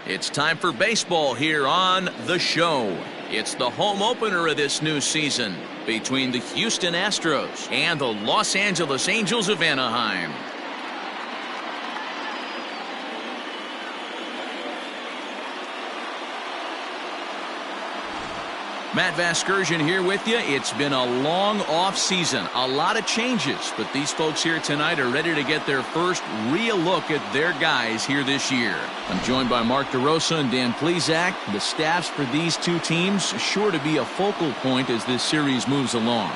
It's time for baseball here on The Show. It's the home opener of this new season between the Houston Astros and the Los Angeles Angels of Anaheim. Matt Vasgersian here with you. It's been a long off season, a lot of changes, but these folks here tonight are ready to get their first real look at their guys here this year. I'm joined by Mark DeRosa and Dan Plesac. The staffs for these two teams sure to be a focal point as this series moves along.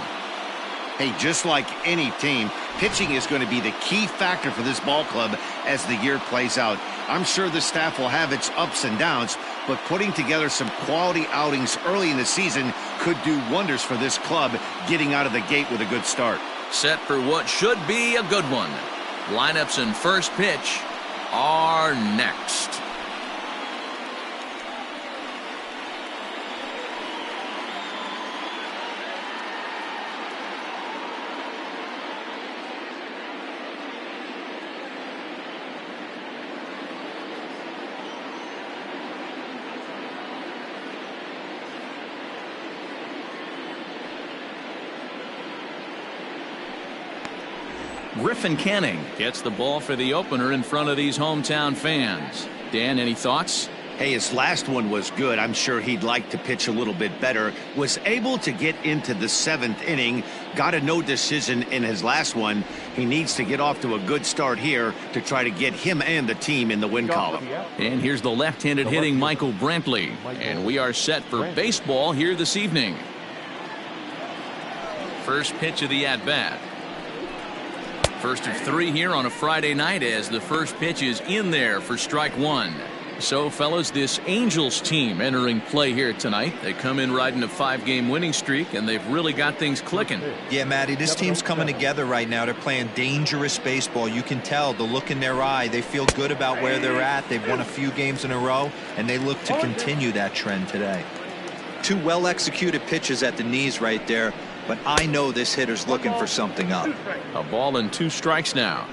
Hey, just like any team, pitching is going to be the key factor for this ball club as the year plays out. I'm sure the staff will have its ups and downs, but putting together some quality outings early in the season could do wonders for this club getting out of the gate with a good start. Set for what should be a good one. Lineups and first pitch are next. Griffin Canning gets the ball for the opener in front of these hometown fans. Dan, any thoughts? Hey, his last one was good. I'm sure he'd like to pitch a little bit better. Was able to get into the 7th inning. Got a no decision in his last one. He needs to get off to a good start here to try to get him and the team in the win column. And here's the left-handed hitting Michael Brantley. And we are set for baseball here this evening. First pitch of the at-bat. First of 3 here on a Friday night as the first pitch is in there for strike one. So, fellas, this Angels team entering play here tonight. They come in riding a 5-game winning streak, and they've really got things clicking. Yeah, Matty, this team's coming together right now. They're playing dangerous baseball. You can tell the look in their eye. They feel good about where they're at. They've won a few games in a row, and they look to continue that trend today. 2 well-executed pitches at the knees right there. But I know this hitter's looking for something up. A ball and 2 strikes now.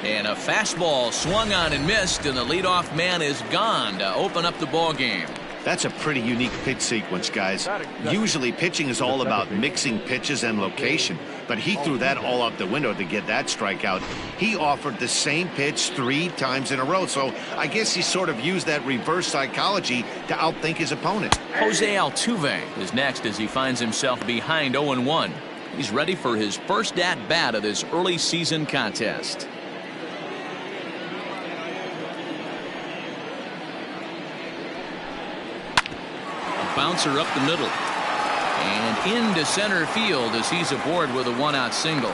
And a fastball swung on and missed, and the leadoff man is gone to open up the ball game. That's a pretty unique pitch sequence, guys. Usually pitching is all about mixing pitches and location, but he threw that all out the window to get that strikeout. He offered the same pitch 3 times in a row, so I guess he sort of used that reverse psychology to outthink his opponent. Jose Altuve is next as he finds himself behind 0-1. He's ready for his first at-bat of this early season contest. Bouncer up the middle and into center field as he's aboard with a 1-out single.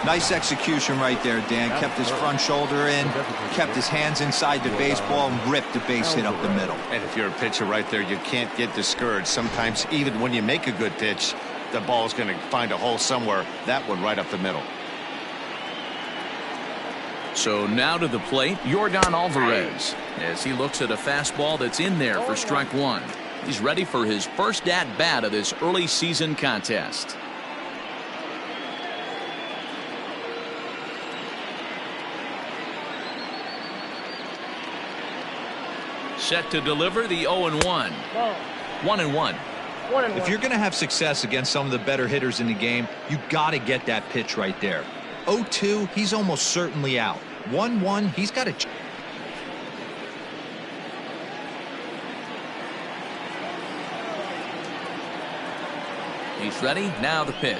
Nice execution right there, Dan. Kept his front shoulder in, kept his hands inside the baseball, and ripped the base hit up the middle. And if you're a pitcher right there, you can't get discouraged. Sometimes even when you make a good pitch, the ball's going to find a hole somewhere. That one right up the middle. So now to the plate, Yordan Alvarez, as he looks at a fastball that's in there for strike one. He's ready for his first at-bat of this early season contest. Set to deliver the 0-1. 1-1. If you're going to have success against some of the better hitters in the game, you got to get that pitch right there. 0-2, he's almost certainly out. 1-1, he's got to. He's ready. Now the pitch.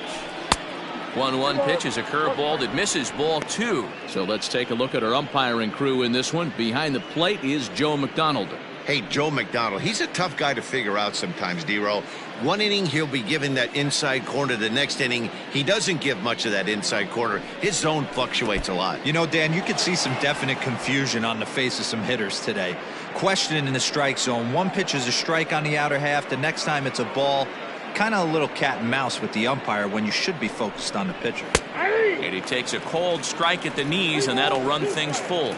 1-1 pitch is a curveball that misses ball 2. So let's take a look at our umpiring crew in this one. Behind the plate is Joe McDonald. Hey, Joe McDonald, he's a tough guy to figure out sometimes, D-Roll. One inning, he'll be giving that inside corner. The next inning, he doesn't give much of that inside corner. His zone fluctuates a lot. You know, Dan, you could see some definite confusion on the face of some hitters today. Questioning in the strike zone. One pitch is a strike on the outer half. The next time it's a ball. Kind of a little cat and mouse with the umpire when you should be focused on the pitcher. And he takes a cold strike at the knees, and that'll run things full.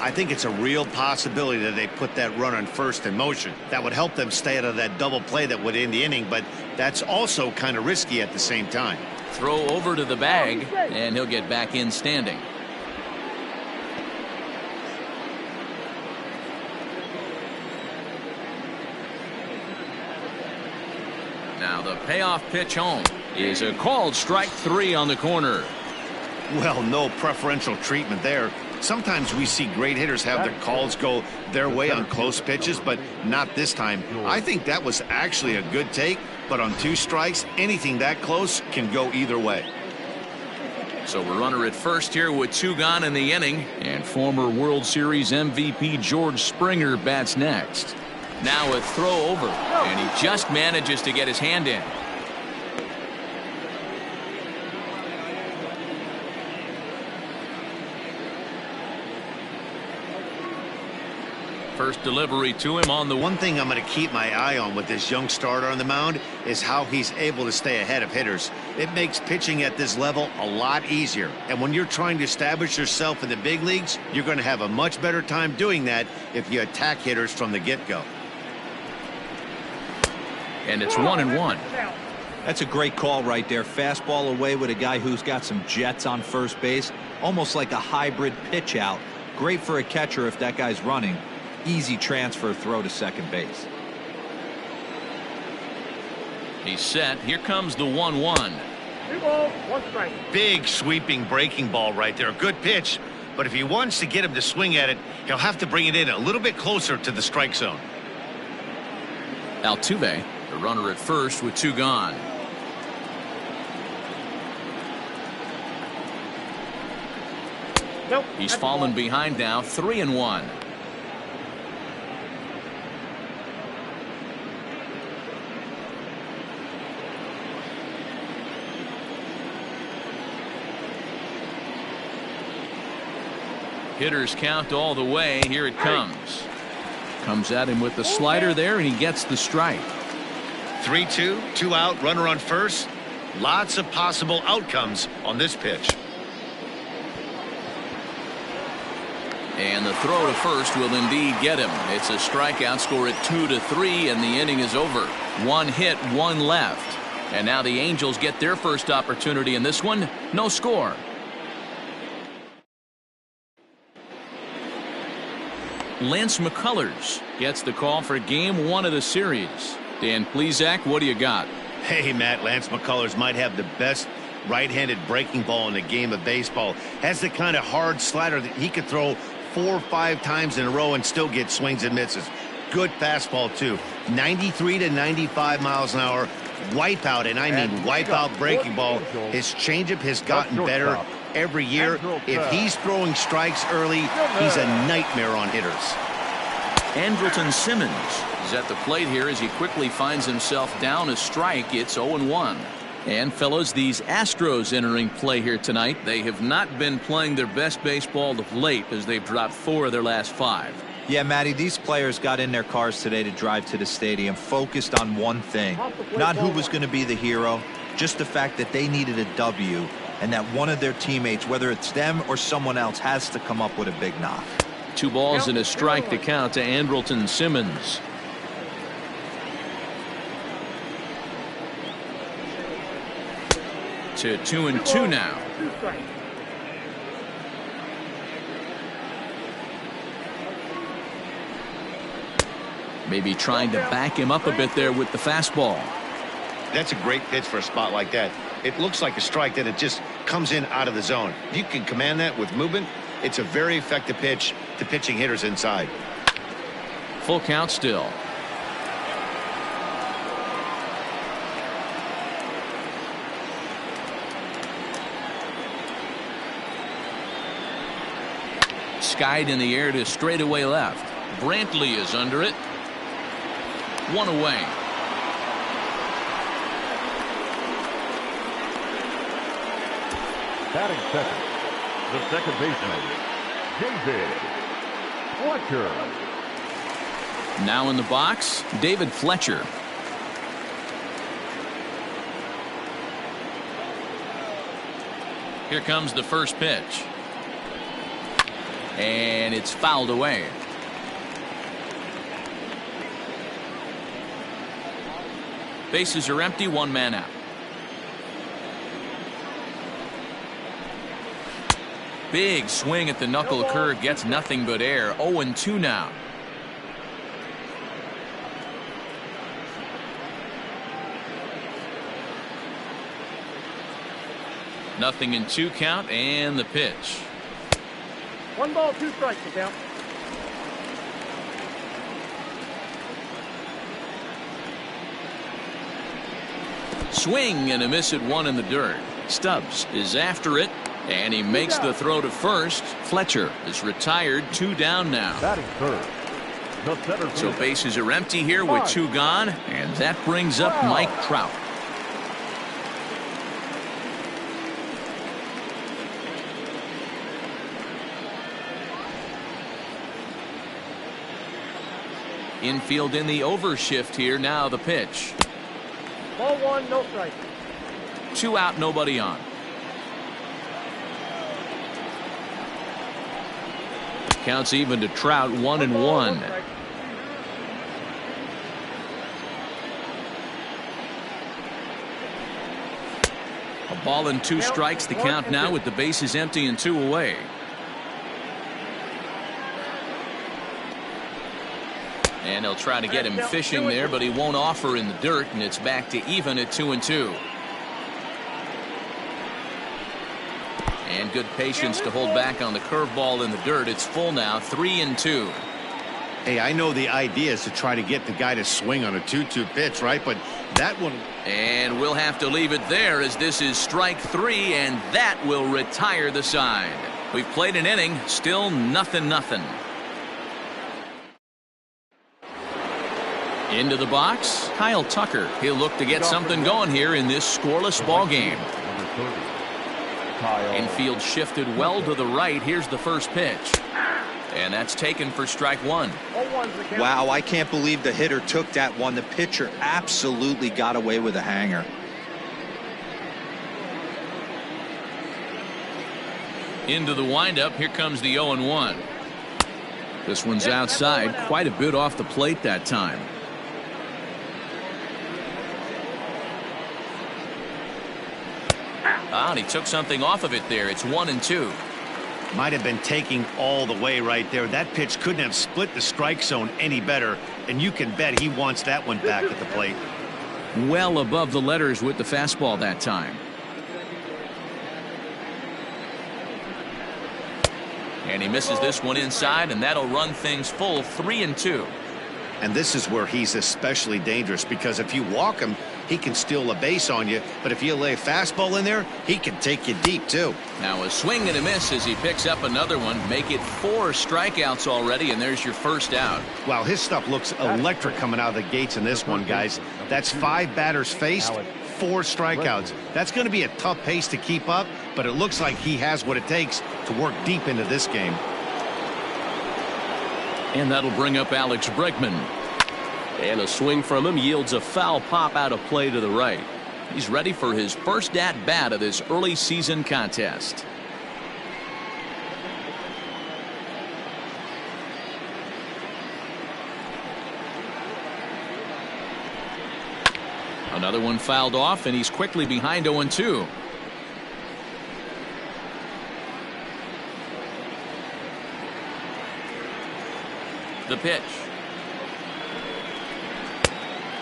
I think it's a real possibility that they put that run on first in motion. That would help them stay out of that double play that would end the inning, but that's also kind of risky at the same time. Throw over to the bag, and he'll get back in standing. Now the payoff pitch home is a called strike 3 on the corner. Well, no preferential treatment there. Sometimes we see great hitters have their calls go their way on close pitches, but not this time. I think that was actually a good take, but on 2 strikes, anything that close can go either way. So we're runner at first here with 2 gone in the inning, and former World Series MVP George Springer bats next. Now a throw over, and he just manages to get his hand in. First delivery to him on the one thing I'm going to keep my eye on with this young starter on the mound is how he's able to stay ahead of hitters. It makes pitching at this level a lot easier. And when you're trying to establish yourself in the big leagues, you're going to have a much better time doing that if you attack hitters from the get-go. And it's 1-1. That's a great call right there. Fastball away with a guy who's got some jets on first base, almost like a hybrid pitch out. Great for a catcher if that guy's running. Easy transfer throw to second base. He's set. Here comes the 1-1. 2 balls, 1 strike. Big sweeping breaking ball right there. Good pitch, but if he wants to get him to swing at it, he'll have to bring it in a little bit closer to the strike zone. Altuve, the runner at first with 2 gone. Nope. He's fallen behind now, 3-1. Hitters count all the way. Here it comes. Comes at him with the slider there, and he gets the strike. 3-2, 2 out, runner on first. Lots of possible outcomes on this pitch. And the throw to first will indeed get him. It's a strikeout, score at 2-3, and the inning is over. 1 hit, 1 left. And now the Angels get their first opportunity in this one. No score. Lance McCullers gets the call for game 1 of the series. Dan Plesac, what do you got? Hey, Matt, Lance McCullers might have the best right-handed breaking ball in the game of baseball. Has the kind of hard slider that he could throw 4 or 5 times in a row and still get swings and misses. Good fastball, too. 93 to 95 miles an hour. Wipeout, and I mean wipeout breaking ball. His changeup has gotten better every year. If he's throwing strikes early, he's a nightmare on hitters. Andrelton Simmons is at the plate here as he quickly finds himself down a strike. It's 0-1. And fellows, these Astros entering play here tonight. They have not been playing their best baseball of late as they've dropped 4 of their last 5. Yeah, Matty, these players got in their cars today to drive to the stadium, focused on one thing. Not who was going to be the hero, just the fact that they needed a W, and that one of their teammates, whether it's them or someone else, has to come up with a big knock. 2 balls and a strike to count to Andrelton Simmons. To 2-2 now. 2 strikes. Maybe trying to back him up a bit there with the fastball. That's a great pitch for a spot like that. It looks like a strike that it just comes in out of the zone. If you can command that with movement, it's a very effective pitch to pitching hitters inside. Full count still. Skied in the air to straightaway left. Brantley is under it. 1 away. Batting second, the second baseman, David Fletcher. Now in the box, David Fletcher. Here comes the first pitch. And it's fouled away. Bases are empty, one man out. Big swing at the knuckle curve, gets nothing but air. 0-2 now. Nothing in 2 count, and the pitch. 1 ball, 2 strikes to count. Swing and a miss at 1 in the dirt. Stubbs is after it, and he makes the throw to first. Fletcher is retired, 2 down now. Batting third. The center So fielder. bases are empty here with 2 gone, and that brings up Mike Trout. Infield in the overshift here. Now the pitch. Ball 1, no strike. 2 out, nobody on. Counts even to Trout, 1-1. A ball and 2 strikes, the count now with the bases empty and 2 away. And they'll try to get him fishing there, but he won't offer in the dirt, and it's back to even at 2-2. And good patience to hold back on the curveball in the dirt. It's full now, 3-2. Hey, I know the idea is to try to get the guy to swing on a 2-2 pitch, right? But that one. And we'll have to leave it there, as this is strike 3, and that will retire the side. We've played an inning, still 0-0. Into the box, Kyle Tucker. He'll look to get something going here in this scoreless ball game. Infield shifted well to the right. Here's the first pitch. And that's taken for strike 1. Wow, I can't believe the hitter took that one. The pitcher absolutely got away with a hanger. Into the windup. Here comes the 0-1. This one's outside, quite a bit off the plate that time. And he took something off of it there. It's 1-2. Might have been taking all the way right there. That pitch couldn't have split the strike zone any better, and you can bet he wants that one back at the plate. Well above the letters with the fastball that time. And he misses this one inside, and that'll run things full, 3-2. And this is where he's especially dangerous, because if you walk him, he can steal a base on you. But if you lay a fastball in there, he can take you deep, too. Now a swing and a miss as he picks up another one. Make it 4 strikeouts already, and there's your first out. Wow, his stuff looks electric coming out of the gates in this one, guys. That's 5 batters faced, 4 strikeouts. That's going to be a tough pace to keep up, but it looks like he has what it takes to work deep into this game. And that'll bring up Alex Bregman. And a swing from him yields a foul pop out of play to the right. He's ready for his first at-bat of this early season contest. Another one fouled off, and he's quickly behind 0-2. The pitch.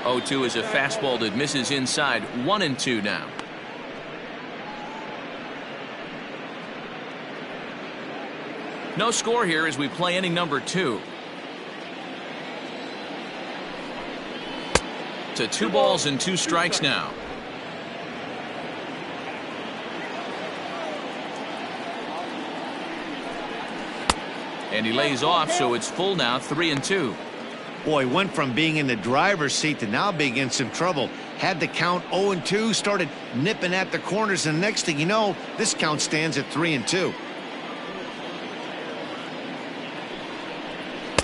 0-2 is a fastball that misses inside. 1-2 now. No score here as we play inning number 2. To 2 balls and 2 strikes now. And he lays off, so it's full now, 3-2. Boy, went from being in the driver's seat to now being in some trouble. Had the count 0-2, started nipping at the corners, and the next thing you know, this count stands at 3-2.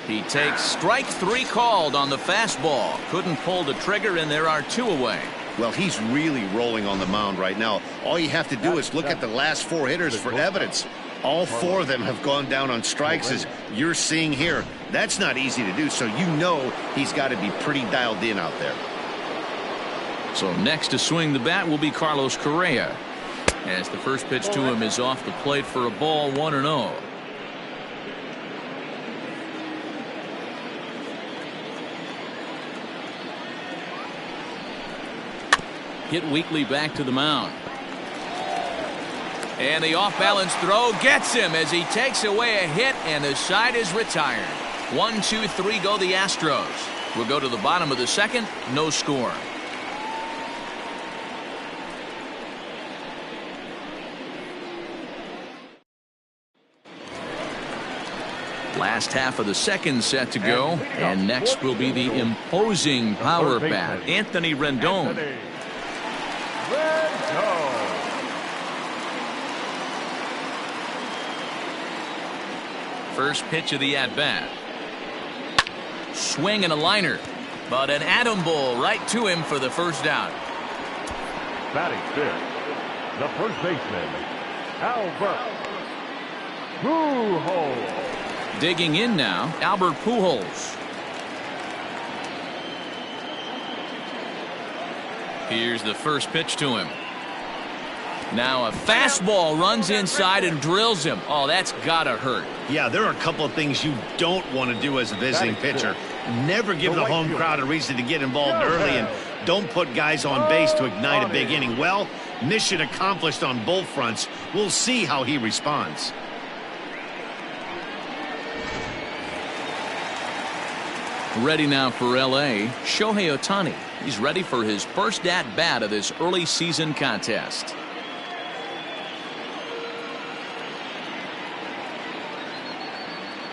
He takes strike 3 called on the fastball. Couldn't pull the trigger, and there are 2 away. Well, he's really rolling on the mound right now. All you have to do is look at the last 4 hitters for evidence. All four of them have gone down on strikes, as you're seeing here. That's not easy to do, so you know he's got to be pretty dialed in out there. So next to swing the bat will be Carlos Correa, as the first pitch to him is off the plate for a ball, 1-0. Hit weakly back to the mound. And the off-balance throw gets him as he takes away a hit, and the side is retired. 1-2-3 go the Astros. We'll go to the bottom of the second. No score. Last half of the second set to go. And next will be the imposing power bat, Anthony Rendon. First pitch of the at-bat. Swing and a liner, but an atom ball right to him for the first out. Batting fifth, the first baseman, Albert Pujols. Digging in now, Albert Pujols. Here's the first pitch to him. Now a fastball runs inside and drills him. Oh, that's gotta hurt. Yeah, there are a couple of things you don't want to do as a visiting pitcher. Never give the home crowd a reason to get involved early, and don't put guys on base to ignite a big inning. Well, mission accomplished on both fronts. We'll see how he responds. Ready now for L.A., Shohei Ohtani. He's ready for his first at-bat of this early season contest.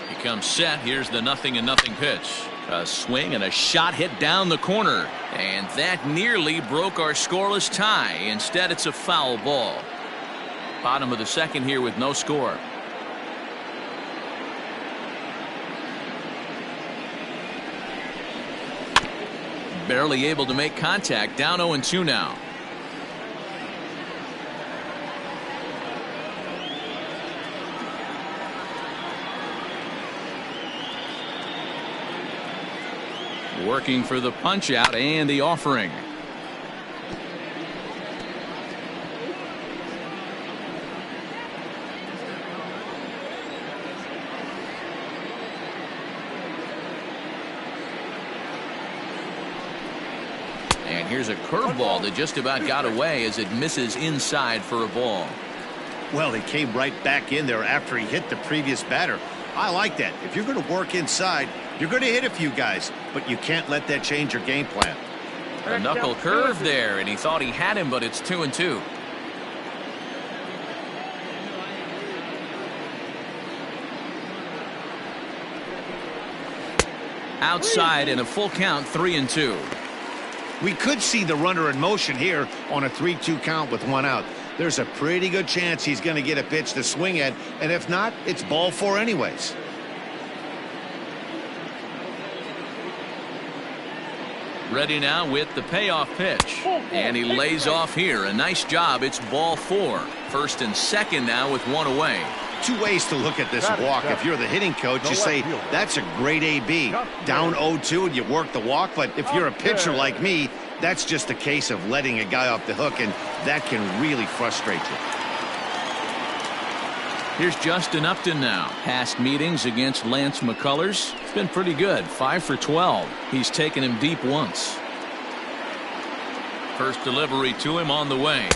He comes set. Here's the 0-0 pitch. A swing and a shot hit down the corner. And that nearly broke our scoreless tie. Instead, it's a foul ball. Bottom of the second here with no score. Barely able to make contact. Down 0-2 now. Working for the punch out and the offering. And here's a curveball that just about got away as it misses inside for a ball. Well, he came right back in there after he hit the previous batter. I like that. If you're going to work inside, you're going to hit a few guys, but you can't let that change your game plan. A knuckle curve there, and he thought he had him, but it's 2-2. Outside in a full count, 3-2. We could see the runner in motion here on a 3-2 count with one out. There's a pretty good chance he's going to get a pitch to swing at, and if not, it's ball four anyways. Ready now with the payoff pitch, and he lays off here. A nice job. It's ball four. First and second now with one away. Two ways to look at this walk. If you're the hitting coach, you say that's a great AB. Down 0-2 and you work the walk, but if you're a pitcher like me, that's just a case of letting a guy off the hook, and that can really frustrate you. Here's Justin Upton now. Past meetings against Lance McCullers, it's been pretty good. 5 for 12. He's taken him deep once. First delivery to him on the way.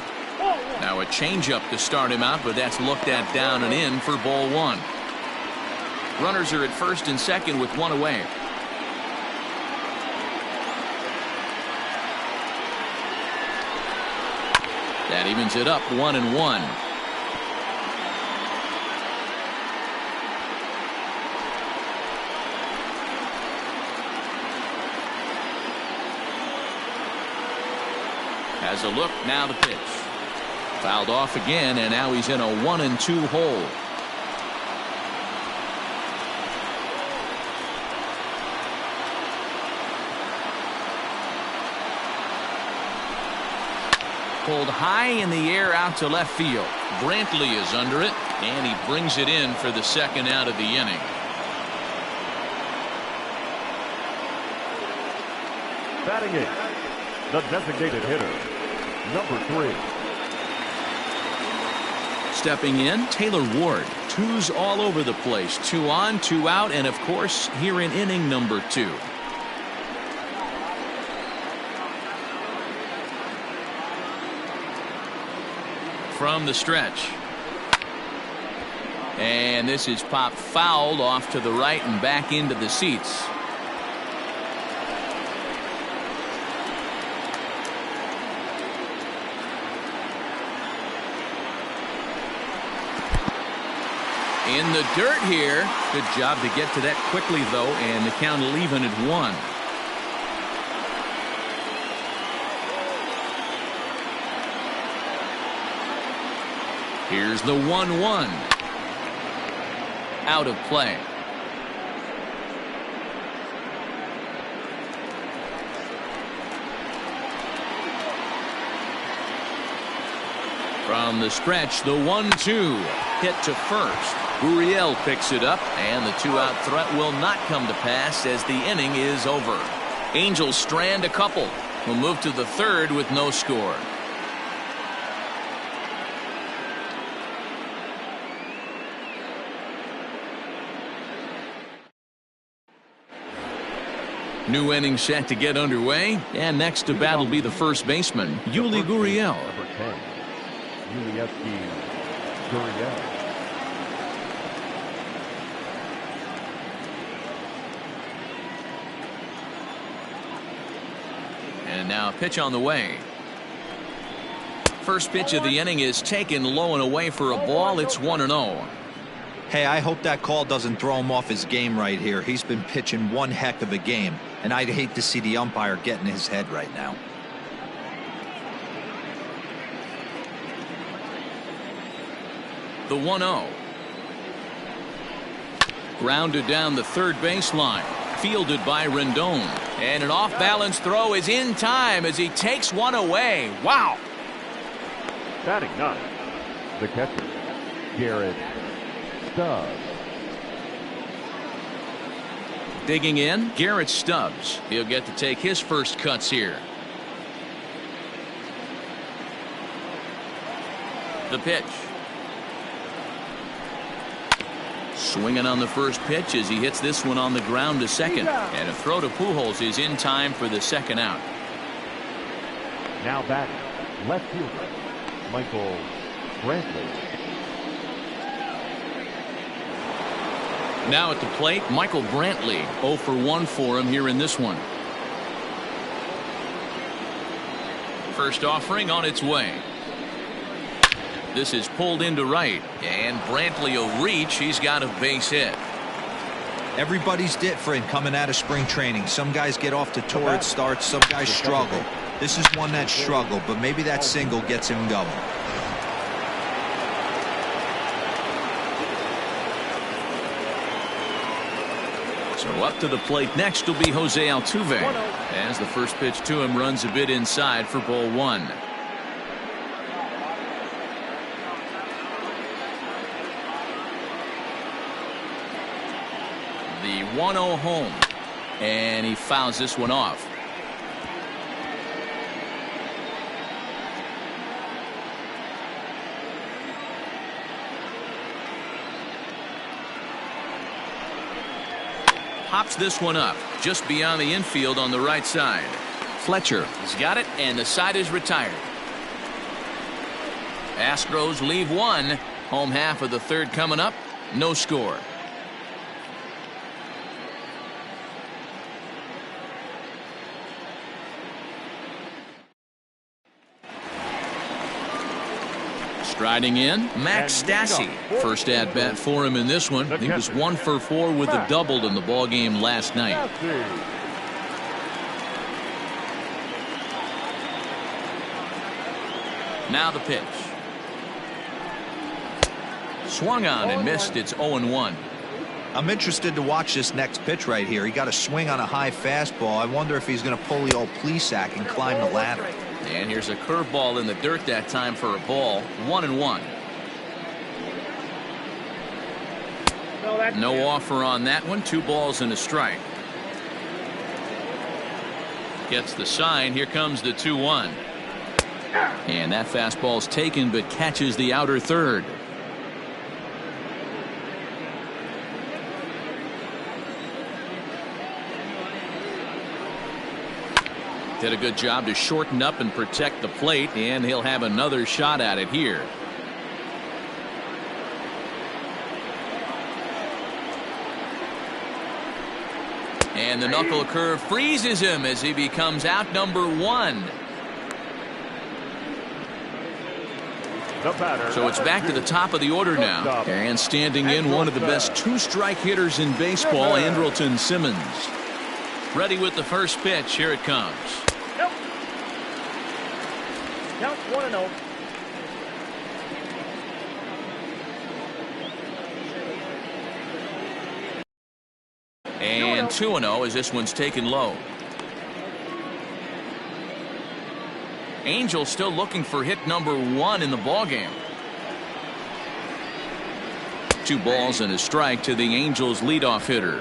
Now a changeup to start him out, but that's looked at down and in for ball one. Runners are at first and second with one away. That evens it up 1-1. Has a look, now the pitch. Fouled off again, and now he's in a 1-2 hole. Pulled high in the air out to left field. Brantley is under it. And he brings it in for the second out of the inning. Batting it, the designated hitter, number 3. Stepping in, Taylor Ward. 2s all over the place. 2 on, 2 out, and of course, here in inning number 2. From the stretch. And this is popped fouled off to the right and back into the seats. In the dirt here. Good job to get to that quickly, though, and the count will even at 1. Here's the 1-1. Out of play. From the stretch, the 1-2. Hit to first. Gurriel picks it up, and the 2-out threat will not come to pass as the inning is over. Angels strand a couple. Will move to the 3rd with no score. New inning set to get underway, and next to bat will be the first baseman, Yuli Gurriel. Number 10, Yuli Gurriel. And now a pitch on the way. First pitch of the inning is taken low and away for a ball. It's 1-0. Hey, I hope that call doesn't throw him off his game right here. He's been pitching one heck of a game, and I'd hate to see the umpire get in his head right now. The 1-0. Grounded down the third baseline. Fielded by Rendon. And an off-balance throw is in time as he takes one away. Wow. Batting 9, the catcher, Garrett Stubbs. Digging in, Garrett Stubbs. He'll get to take his first cuts here. The pitch. Swinging on the first pitch as he hits this one on the ground to second. And a throw to Pujols is in time for the second out. Now batting, left fielder, Michael Brantley. Now at the plate, Michael Brantley. 0 for 1 for him here in this one. First offering on its way. This is pulled into right, and Brantley will reach. He's got a base hit. Everybody's different coming out of spring training. Some guys get off to torrid starts, some guys struggle. This is one that struggled, but maybe that single gets him going. So up to the plate next will be Jose Altuve, as the first pitch to him runs a bit inside for ball 1. The 1-0 home, and he fouls this one off. Pops this one up just beyond the infield on the right side. Fletcher has got it, and the side is retired. Astros leave one. Home half of the third coming up. No score. Striding in, Max Stassi. First at bat for him in this one. He was 1 for 4 with a double in the ball game last night. Now the pitch. Swung on and missed. It's 0-1. I'm interested to watch this next pitch right here. He got a swing on a high fastball. I wonder if he's going to pull the old Plesac and climb the ladder. And here's a curveball in the dirt that time for a ball. 1-1. No offer on that one. 2 balls and a strike. Gets the sign. Here comes the 2-1. And that fastball's taken but catches the outer third. Did a good job to shorten up and protect the plate, and he'll have another shot at it here. And the knuckle curve freezes him as he becomes out number 1. So it's back to the top of the order now. And standing in, one of the best 2-strike hitters in baseball, Andrelton Simmons. Ready with the first pitch. Here it comes. Count 1-0. And 2-0 as this one's taken low. Angels still looking for hit number 1 in the ballgame. 2 balls and a strike to the Angels leadoff hitter.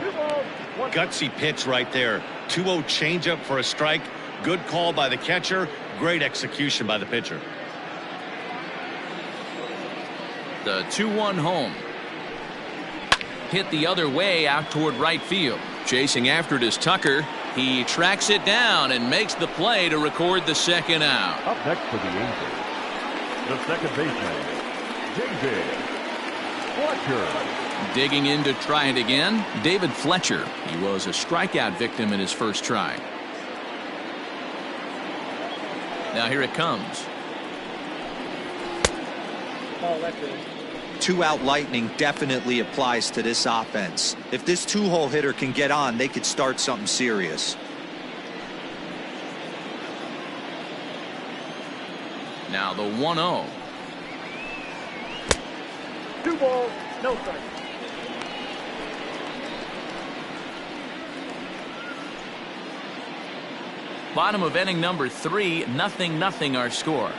Gutsy pitch right there. 2-0 changeup for a strike. Good call by the catcher. Great execution by the pitcher. The 2-1 home. Hit the other way out toward right field. Chasing after it is Tucker. He tracks it down and makes the play to record the second out. Up next for the Angels, the second baseman, David Fletcher. Digging in to try it again, David Fletcher. He was a strikeout victim in his first try. Now here it comes. 2-out lightning definitely applies to this offense. If this 2-hole hitter can get on, they could start something serious. Now the 1-0. 2 balls, no strike. Bottom of inning number 3, 0-0 our score.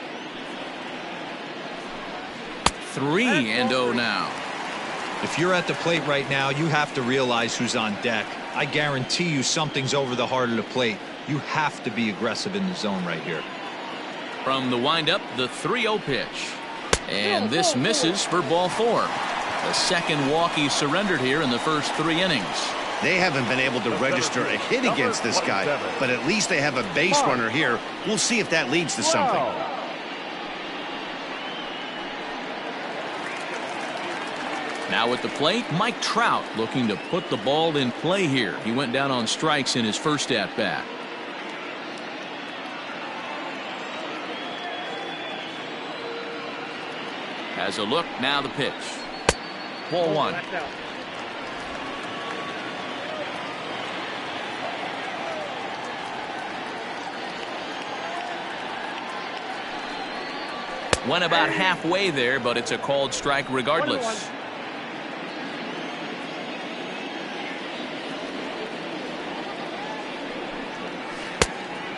3-0 now. If you're at the plate right now, you have to realize who's on deck. I guarantee you something's over the heart of the plate. You have to be aggressive in the zone right here. From the windup, the 3-0 pitch. And this misses for ball 4. The second walk he surrendered here in the first 3 innings. They haven't been able to register a hit against this guy, but at least they have a base runner here. We'll see if that leads to something. Now at the plate, Mike Trout looking to put the ball in play here. He went down on strikes in his first at-bat. Has a look, now the pitch. Ball 1. Went about halfway there, but it's a called strike regardless.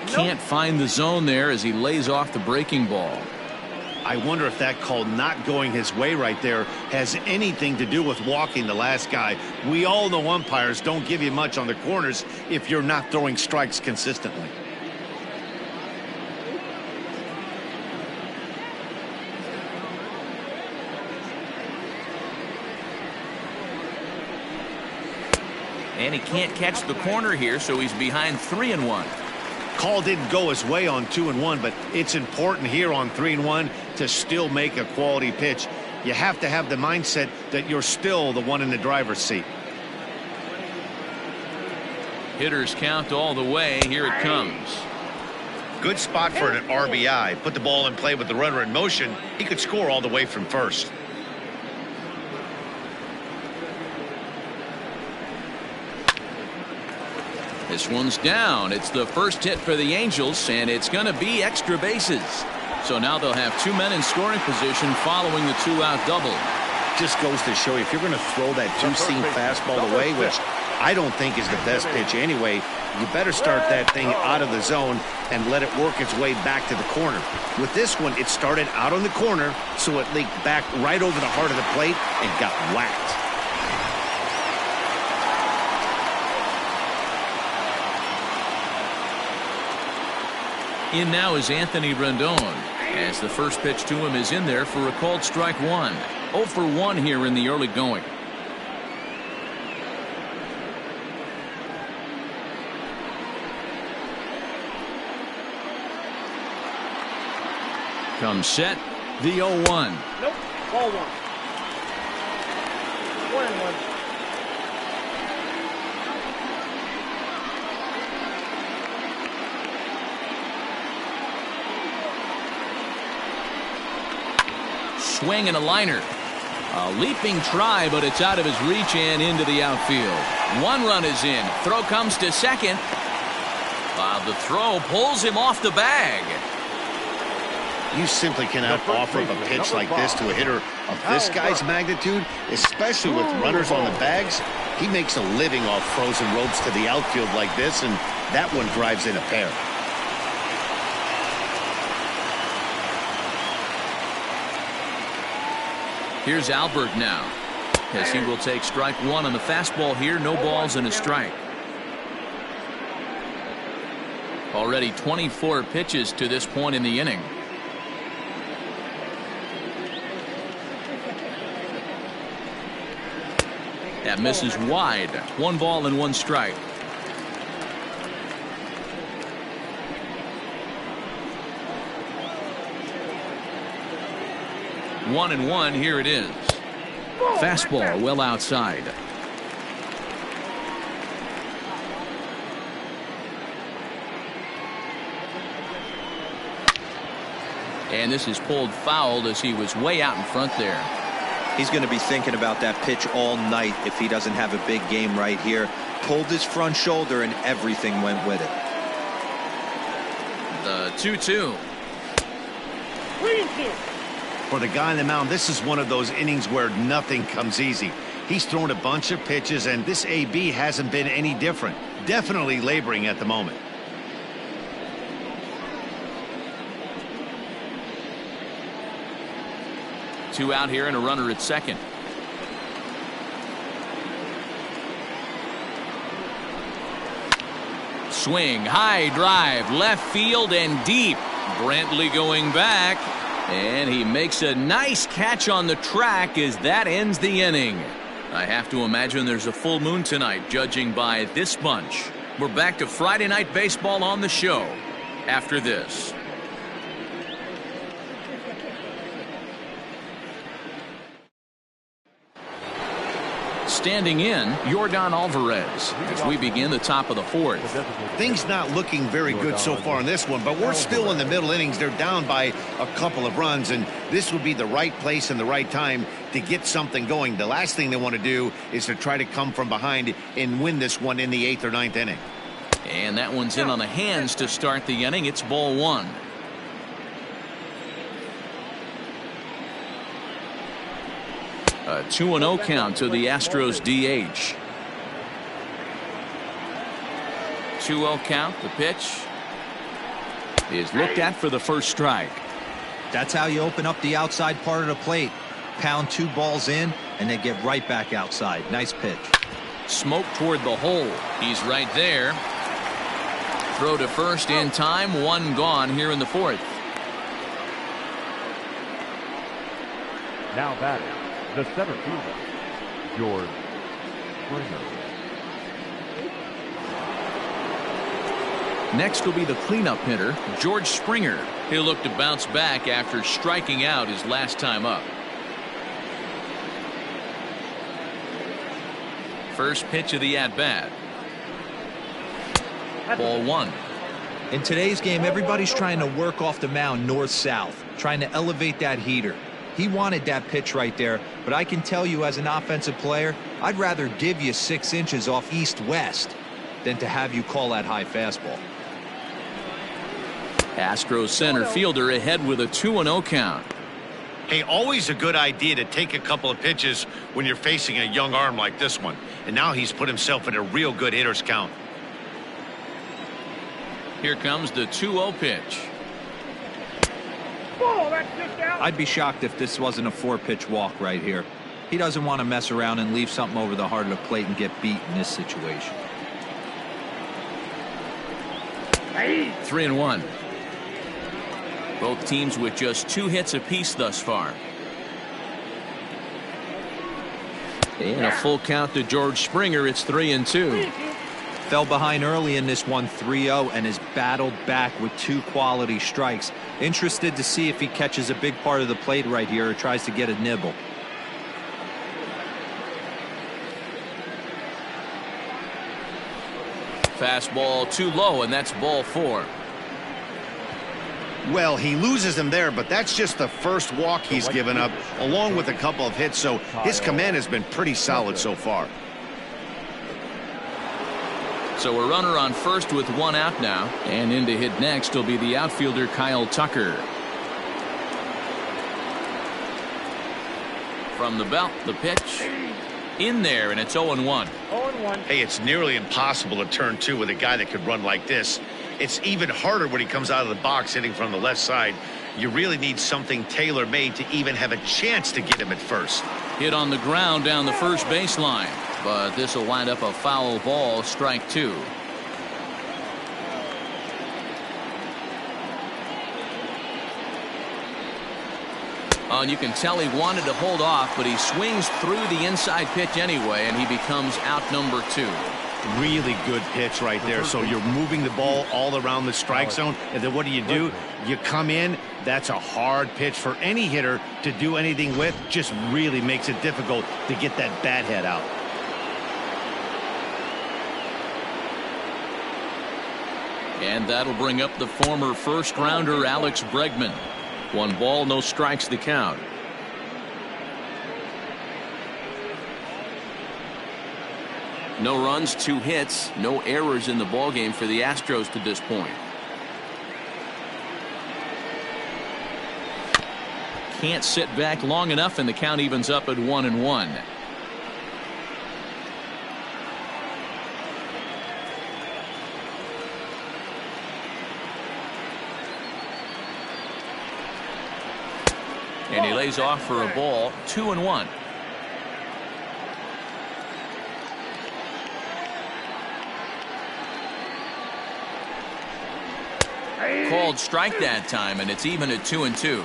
Can't find the zone there as he lays off the breaking ball. I wonder if that call not going his way right there has anything to do with walking the last guy. We all know umpires don't give you much on the corners if you're not throwing strikes consistently. And he can't catch the corner here, so he's behind 3-1. Call didn't go his way on 2-1, but it's important here on 3-1 to still make a quality pitch. You have to have the mindset that you're still the one in the driver's seat. Hitters count all the way. Here it comes. Good spot for an RBI. Put the ball in play with the runner in motion. He could score all the way from first. This one's down. It's the first hit for the Angels, and it's going to be extra bases. So now they'll have 2 men in scoring position following the 2-out double. Just goes to show you, if you're going to throw that two-seam fastball away, which I don't think is the best pitch anyway, you better start that thing out of the zone and let it work its way back to the corner. With this one, it started out on the corner, so it leaked back right over the heart of the plate and got whacked. In now is Anthony Rendon, as the first pitch to him is in there for a called strike one. 0 for 1 here in the early going. Comes set, the 0-1. Nope, ball 1. 1-1. Swing and a liner. A leaping try, but it's out of his reach and into the outfield. 1 run is in. Throw comes to second. The throw pulls him off the bag. You simply cannot offer up a pitch like this to a hitter of this guy's magnitude, especially with runners on the bags. He makes a living off frozen ropes to the outfield like this, and that one drives in a pair. Here's Albert now, as he will take strike 1 on the fastball here. No balls and a strike. Already 24 pitches to this point in the inning. That misses wide. 1 ball and 1 strike. One and 1. Here it is. Fastball well outside. And this is pulled foul as he was way out in front there. He's going to be thinking about that pitch all night if he doesn't have a big game right here. Pulled his front shoulder and everything went with it. The 2-2. For the guy on the mound, this is one of those innings where nothing comes easy. He's thrown a bunch of pitches, and this AB hasn't been any different. Definitely laboring at the moment. Two out here and a runner at second. Swing, high drive, left field and deep. Brantley going back, and he makes a nice catch on the track as that ends the inning. I have to imagine there's a full moon tonight, judging by this bunch. We're back to Friday Night Baseball on the show after this. Standing in, Yordan Alvarez, as we begin the top of the 4th. Things not looking very good so far in this one, but we're still in the middle innings. They're down by a couple of runs, and this would be the right place and the right time to get something going. The last thing they want to do is to try to come from behind and win this one in the 8th or 9th inning. And that one's in on the hands to start the inning. It's ball 1. A 2-0 count to the Astros DH. 2-0 count. The pitch is looked at for the first strike. That's how you open up the outside part of the plate. Pound 2 balls in, and they get right back outside. Nice pitch. Smoke toward the hole. He's right there. Throw to first in time. 1 gone here in the 4th. Now batting, the center fielder, George Springer. Next will be the cleanup hitter, George Springer. He'll look to bounce back after striking out his last time up. First pitch of the at-bat. Ball 1. In today's game, everybody's trying to work off the mound north-south, trying to elevate that heater. He wanted that pitch right there, but I can tell you as an offensive player, I'd rather give you 6 inches off east-west than to have you call that high fastball. Astros center fielder ahead with a 2-0 count. Hey, always a good idea to take a couple of pitches when you're facing a young arm like this one. And now he's put himself in a real good hitter's count. Here comes the 2-0 pitch. I'd be shocked if this wasn't a 4-pitch walk right here. He doesn't want to mess around and leave something over the heart of the plate and get beat in this situation. 3-1. Both teams with just 2 hits apiece thus far. And a full count to George Springer. It's 3-2. Fell behind early in this one 3-0 and has battled back with 2 quality strikes. Interested to see if he catches a big part of the plate right here or tries to get a nibble. Fastball too low, and that's ball 4. Well, he loses him there, but that's just the first walk he's given up, along with a couple of hits, so his command has been pretty solid so far. So a runner on first with 1 out now, and in to hit next will be the outfielder Kyle Tucker. From the belt, the pitch in there, and it's 0-1. 0-1. Hey, it's nearly impossible to turn 2 with a guy that could run like this. It's even harder when he comes out of the box hitting from the left side. You really need something tailor-made to even have a chance to get him at first. Hit on the ground down the first baseline, but this will wind up a foul ball, strike 2. And you can tell he wanted to hold off, but he swings through the inside pitch anyway, and he becomes out number 2. Really good pitch right there. So you're moving the ball all around the strike zone, and then what do? You come in. That's a hard pitch for any hitter to do anything with. Just really makes it difficult to get that bat head out. And that'll bring up the former first-rounder Alex Bregman. 1 ball, no strikes, the count. No runs, 2 hits, no errors in the ballgame for the Astros to this point. Can't sit back long enough, and the count evens up at 1-1. And he lays off for a ball, 2-1. Called strike that time, and it's even at 2-2.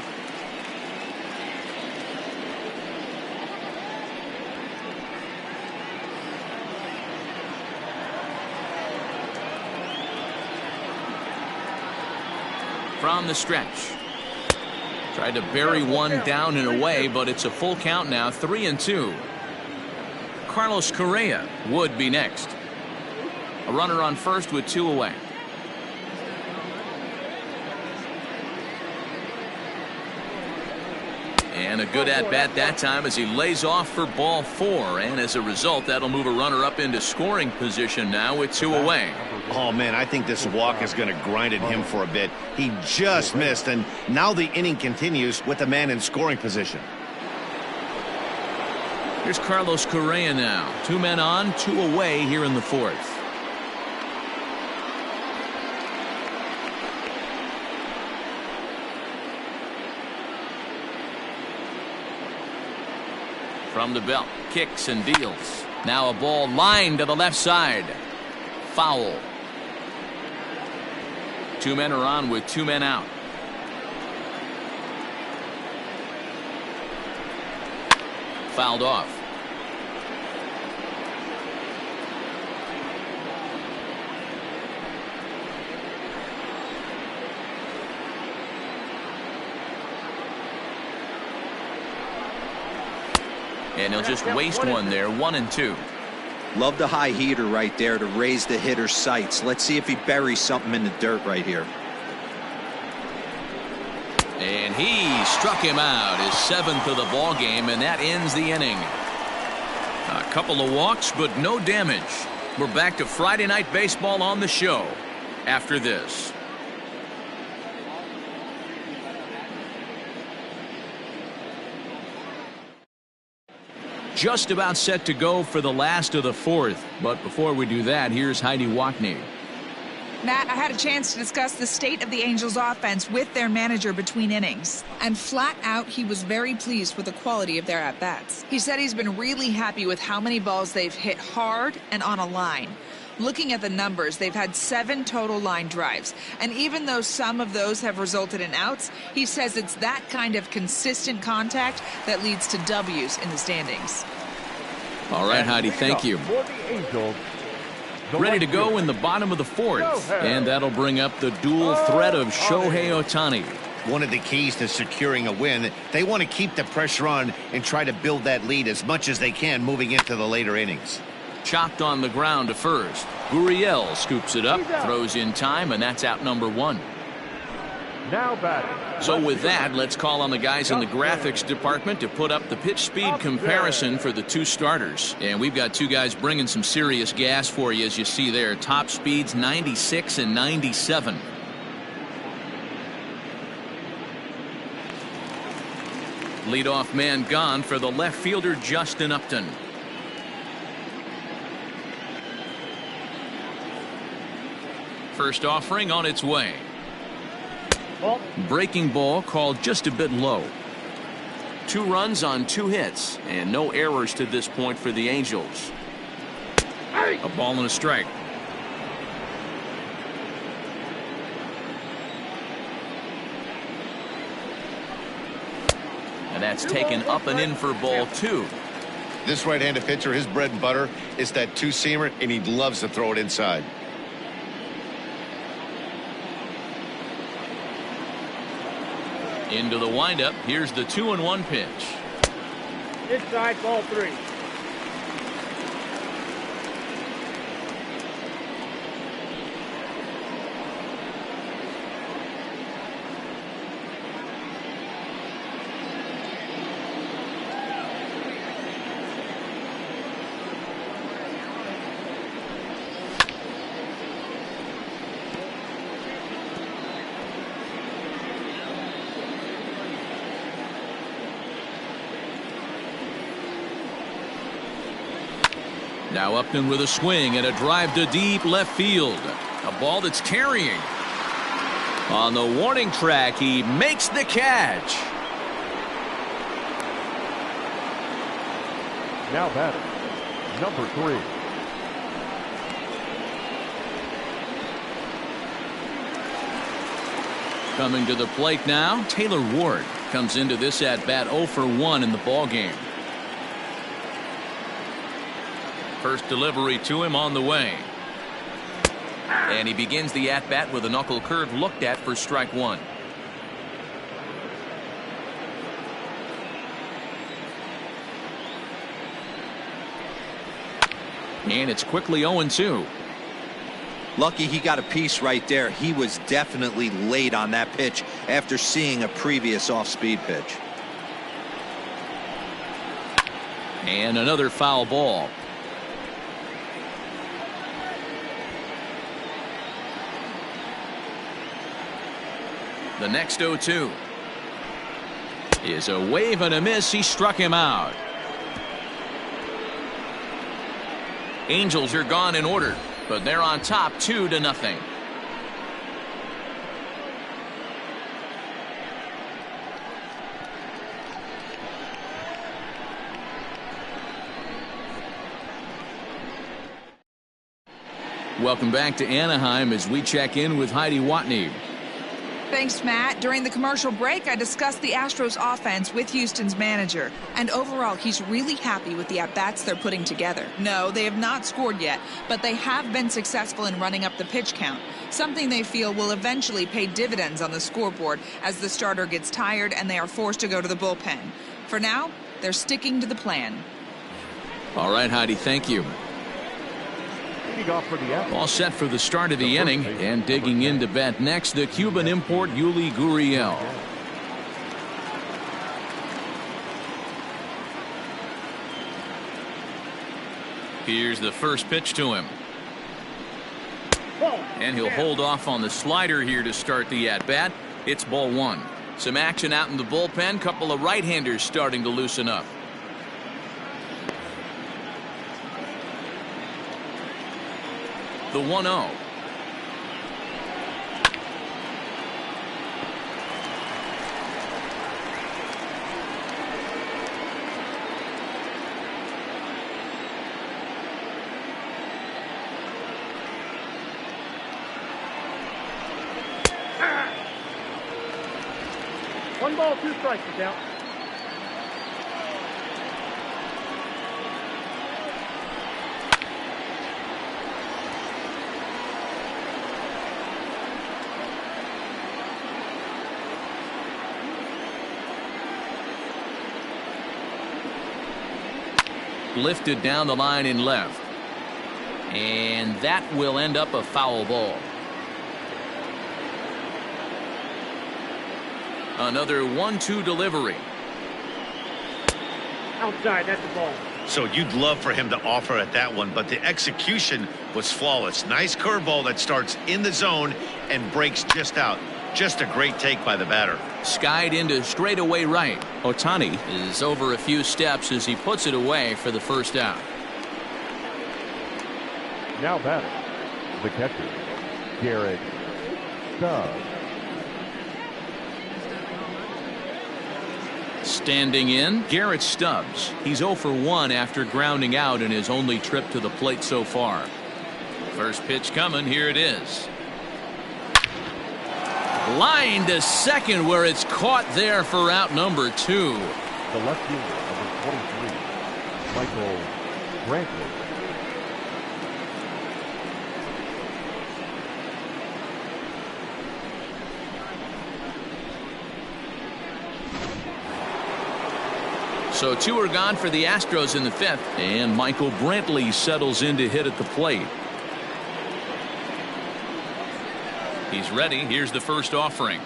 From the stretch. Tried to bury one down and away, but it's a full count now, 3-2. Carlos Correa would be next. A runner on first with 2 away. And a good at-bat that time as he lays off for ball 4. And as a result, that'll move a runner up into scoring position now with 2 away. Oh, man, I think this walk is going to grind at him for a bit. He just missed, and now the inning continues with the man in scoring position. Here's Carlos Correa now. 2 men on, 2 away here in the 4th. From the belt, kicks and deals. Now a ball lined to the left side. Foul. 2 men are on with 2 men out. Fouled off. And he'll just waste one there, 1-2. Love the high heater right there to raise the hitter's sights. Let's see if he buries something in the dirt right here. And he struck him out, his 7th of the ball game, and that ends the inning. A couple of walks, but no damage. We're back to Friday Night Baseball on the show after this. Just about set to go for the last of the 4th. But before we do that, here's Heidi Wackney. Matt, I had a chance to discuss the state of the Angels offense with their manager between innings. And flat out, he was very pleased with the quality of their at-bats. He said he's been really happy with how many balls they've hit hard and on a line. Looking at the numbers, they've had 7 total line drives. And even though some of those have resulted in outs, he says it's that kind of consistent contact that leads to W's in the standings. All right, Heidi, thank you. For the Angels, Ready to go in the bottom of the 4th. And that'll bring up the dual threat of Shohei Ohtani. One of the keys to securing a win, they want to keep the pressure on and try to build that lead as much as they can moving into the later innings. Chopped on the ground to first. Gurriel scoops it up, throws in time, and that's out number 1. now batting. So with that, let's call on the guys in the graphics department to put up the pitch speed comparison for the 2 starters. And we've got 2 guys bringing some serious gas for you, as you see there. Top speeds 96 and 97. Leadoff man gone for the left fielder Justin Upton. First offering on its way. Breaking ball called just a bit low. 2 runs on 2 hits and no errors to this point for the Angels. A ball and a strike. And that's taken up and in for ball 2. This right-handed pitcher, his bread and butter is that 2-seamer, and he loves to throw it inside. Into the windup. Here's the 2-1 pitch. Inside, ball 3. Now Upton with a swing and a drive to deep left field. A ball that's carrying. On the warning track, he makes the catch. Now batting, number 3. Coming to the plate now, Taylor Ward comes into this at-bat 0 for 1 in the ballgame. First delivery to him on the way. And he begins the at-bat with a knuckle curve looked at for strike 1. And it's quickly 0-2. Lucky he got a piece right there. He was definitely late on that pitch after seeing a previous off-speed pitch. And another foul ball. The next 0-2 is a wave and a miss. He struck him out. Angels are gone in order, but they're on top 2-0. Welcome back to Anaheim as we check in with Heidi Watney. Thanks, Matt. During the commercial break, I discussed the Astros offense with Houston's manager. And overall, he's really happy with the at-bats they're putting together. No, they have not scored yet, but they have been successful in running up the pitch count, something they feel will eventually pay dividends on the scoreboard as the starter gets tired and they are forced to go to the bullpen. For now, they're sticking to the plan. All right, Heidi, thank you. Off for the all set for the start of the inning, and digging in to bat next, the Cuban import Yuli Gurriel. Here's the first pitch to him. And he'll hold off on the slider here to start the at-bat. It's ball 1. Some action out in the bullpen. Couple of right-handers starting to loosen up. The 1-0. 1 ball, 2 strikes is out. Lifted down the line in left. And that will end up a foul ball. Another 1-2 delivery. Outside, that's the ball. So you'd love for him to offer at that one, but the execution was flawless. Nice curveball that starts in the zone and breaks just out. Just a great take by the batter. Skied into straightaway right. Ohtani is over a few steps as he puts it away for the first out. Now batting, the catcher, Garrett Stubbs. Standing in, Garrett Stubbs. He's 0 for 1 after grounding out in his only trip to the plate so far. First pitch coming, here it is. Line to second where it's caught there for out number 2. The left fielder, number 23, Michael Brantley. So 2 are gone for the Astros in the 5th, and Michael Brantley settles in to hit at the plate. He's ready. Here's the first offering.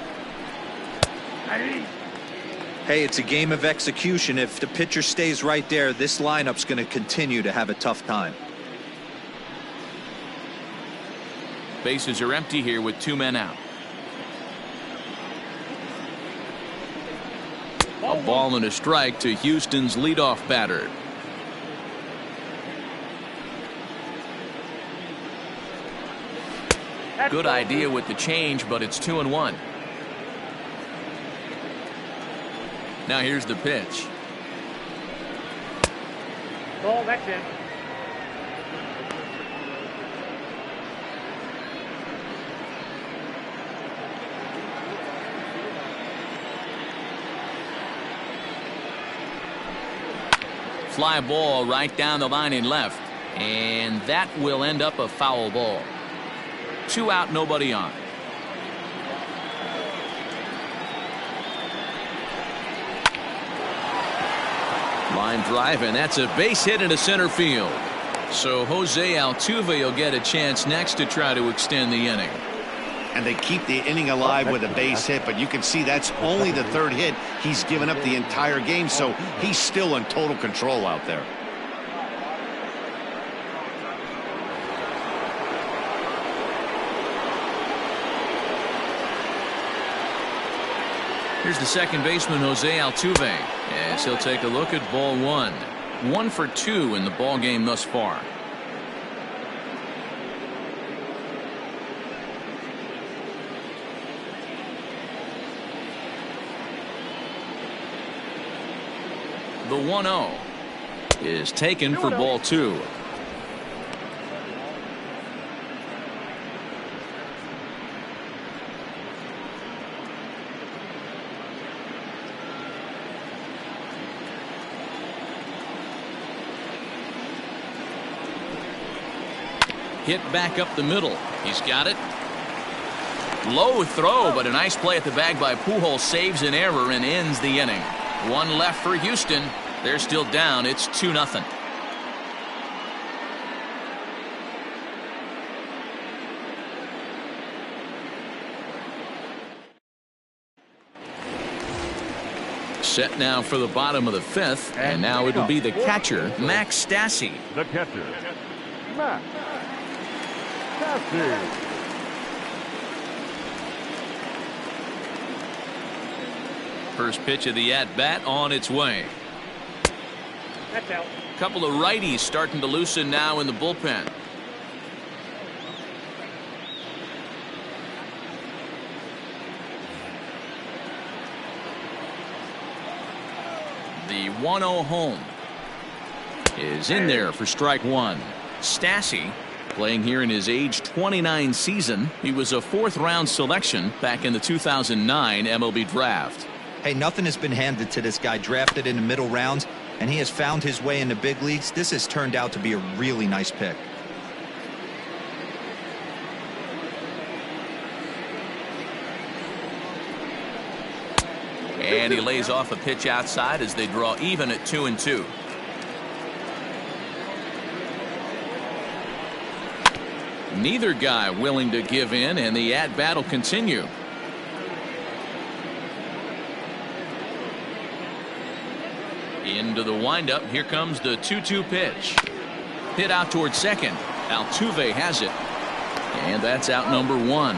Hey, it's a game of execution. If the pitcher stays right there, this lineup's going to continue to have a tough time. Bases are empty here with 2 men out. A ball and a strike to Houston's leadoff batter. Good idea with the change, but it's 2-1. Now here's the pitch. Ball, that's in. Fly ball right down the line in left, and that will end up a foul ball. 2 out, nobody on. Line drive, and that's a base hit into center field. So Jose Altuve will get a chance next to try to extend the inning. And they keep the inning alive with a base hit, but you can see that's only the 3rd hit he's given up the entire game, so he's still in total control out there. Here's the second baseman, Jose Altuve, as he'll take a look at ball 1. 1 for 2 in the ball game thus far. The 1-0 is taken for ball 2. Hit back up the middle. He's got it. Low throw, but a nice play at the bag by Pujols saves an error and ends the inning. 1 left for Houston. They're still down. It's 2-0. Set now for the bottom of the 5th, and now it'll be the catcher, Max Stassi. The catcher, Max Stassi. First pitch of the at-bat on its way. That's out. Couple of righties starting to loosen now in the bullpen. The 1-0 home is in there for strike 1. Stassi playing here in his age 29 season. He was a 4th round selection back in the 2009 MLB draft. Hey, nothing has been handed to this guy. Drafted in the middle rounds, and he has found his way in the big leagues. This has turned out to be a really nice pick. And he lays off a pitch outside as they draw even at 2-2. Neither guy willing to give in, and the at-bat will continue. Into the windup. Here comes the 2-2 pitch. Hit out towards second. Altuve has it. And that's out number 1.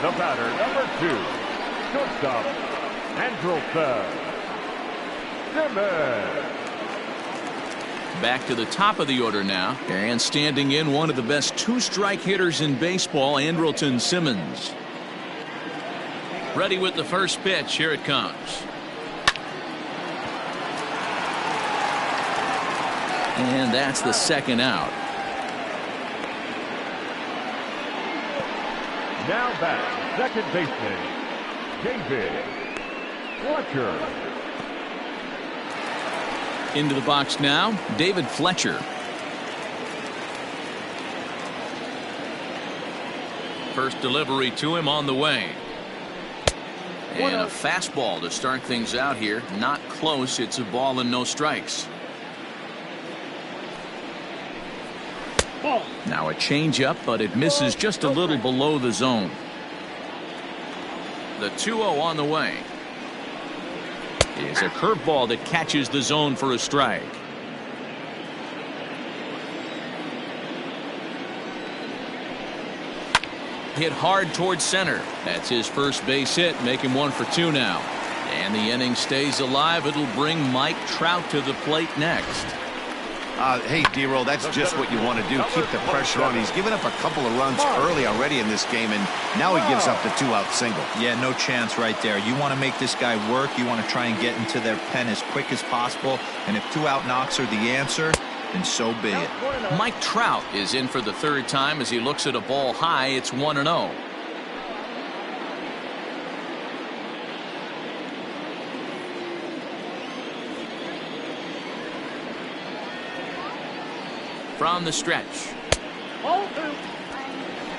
The batter, number 2, shortstop, Andrelton Simmons. Back to the top of the order now. And standing in, one of the best two-strike hitters in baseball, Andrelton Simmons. Ready with the first pitch. Here it comes. And that's the second out. Now back, second baseman, David Fletcher. Into the box now, David Fletcher. First delivery to him on the way. And a fastball to start things out here. Not close. It's a ball and no strikes. Now a changeup, but it misses just a little below the zone. The 2-0 on the way. Is a curveball that catches the zone for a strike. Hit hard towards center. That's his first base hit, making 1 for 2 now. And the inning stays alive. It'll bring Mike Trout to the plate next. Hey, D-Roll, that's just what you want to do. Keep the pressure on. He's given up a couple of runs early already in this game, and now he gives up the 2-out single. Yeah, no chance right there. You want to make this guy work. You want to try and get into their pen as quick as possible. And if 2-out knocks are the answer, then so be it. Mike Trout is in for the third time as he looks at a ball high. It's 1-0. From the stretch.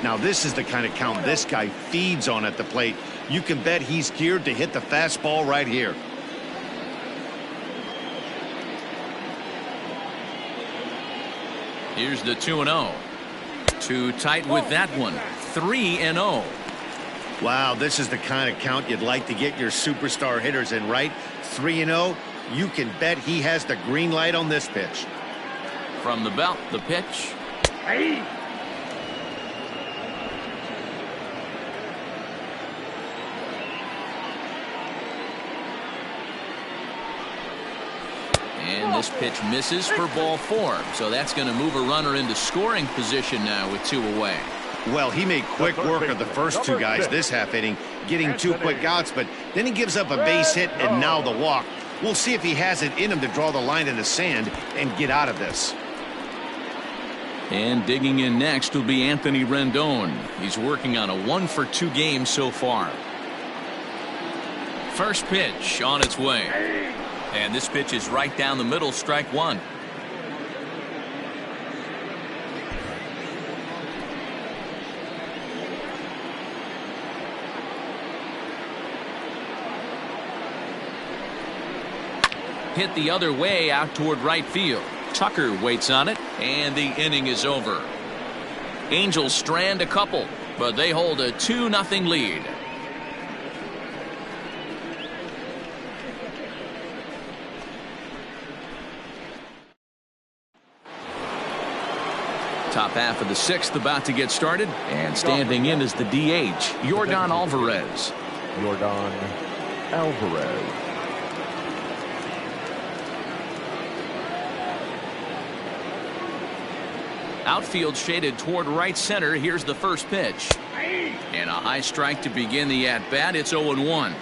Now this is the kind of count this guy feeds on at the plate. You can bet he's geared to hit the fastball right here. Here's the 2-0. Too tight with that one. 3-0. Wow, this is the kind of count you'd like to get your superstar hitters in, right? 3-0. You can bet he has the green light on this pitch. From the belt, the pitch. Hey. And this pitch misses for ball 4. So that's going to move a runner into scoring position now with 2 away. Well, he made quick work of the first 2 guys this half inning, getting 2 quick outs, but then he gives up a base hit and now the walk. We'll see if he has it in him to draw the line in the sand and get out of this. And digging in next will be Anthony Rendon. He's working on a 1 for 2 game so far. First pitch on its way. And this pitch is right down the middle, strike 1. Hit the other way out toward right field. Tucker waits on it, and the inning is over. Angels strand a couple, but they hold a 2-0 lead. Top half of the 6th about to get started, and standing in is the DH, Yordan Alvarez. Yordan Alvarez. Outfield shaded toward right center. Here's the first pitch. And a high strike to begin the at-bat. It's 0-1.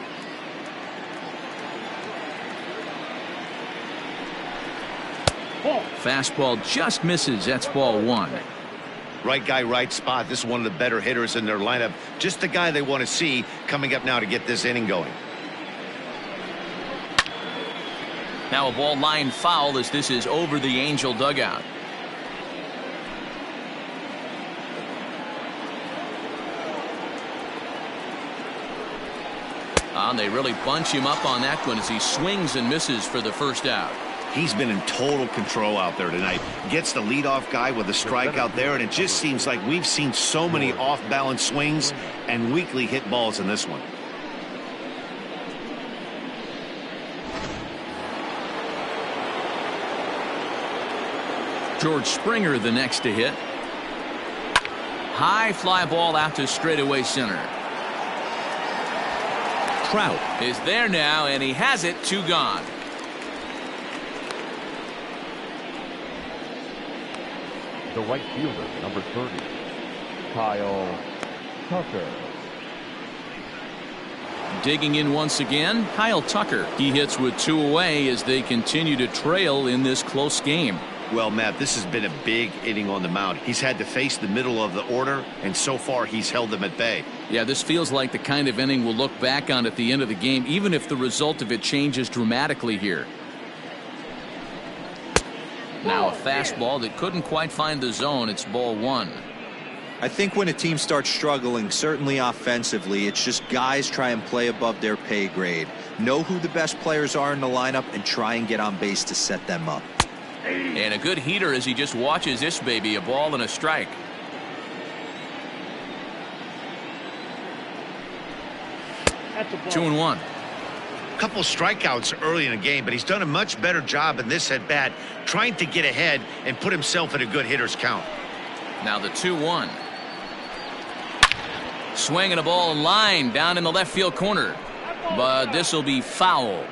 Fastball just misses. That's ball 1. Right guy, right spot. This is one of the better hitters in their lineup. Just the guy they want to see coming up now to get this inning going. Now a ball line foul as this is over the Angel dugout. And they really bunch him up on that one as he swings and misses for the first out. He's been in total control out there tonight. Gets the leadoff guy with a strike out there, and it just seems like we've seen so many off-balance swings and weakly hit balls in this one. George Springer the next to hit. High fly ball out to straightaway center. Trout is there now, and he has it. 2 gone. The right fielder, number 30, Kyle Tucker. Digging in once again, Kyle Tucker. He hits with 2 away as they continue to trail in this close game. Well, Matt, this has been a big inning on the mound. He's had to face the middle of the order, and so far he's held them at bay. Yeah, this feels like the kind of inning we'll look back on at the end of the game, even if the result of it changes dramatically here. Now a fastball that couldn't quite find the zone. It's ball 1. I think when a team starts struggling, certainly offensively, it's just guys try and play above their pay grade. Know who the best players are in the lineup and try and get on base to set them up. And a good heater as he just watches this baby. A ball and a strike. That's a ball. 2-1. Couple strikeouts early in the game, but he's done a much better job in this at bat trying to get ahead and put himself in a good hitter's count. Now the 2-1. Swinging a ball in line down in the left field corner, but this will be foul.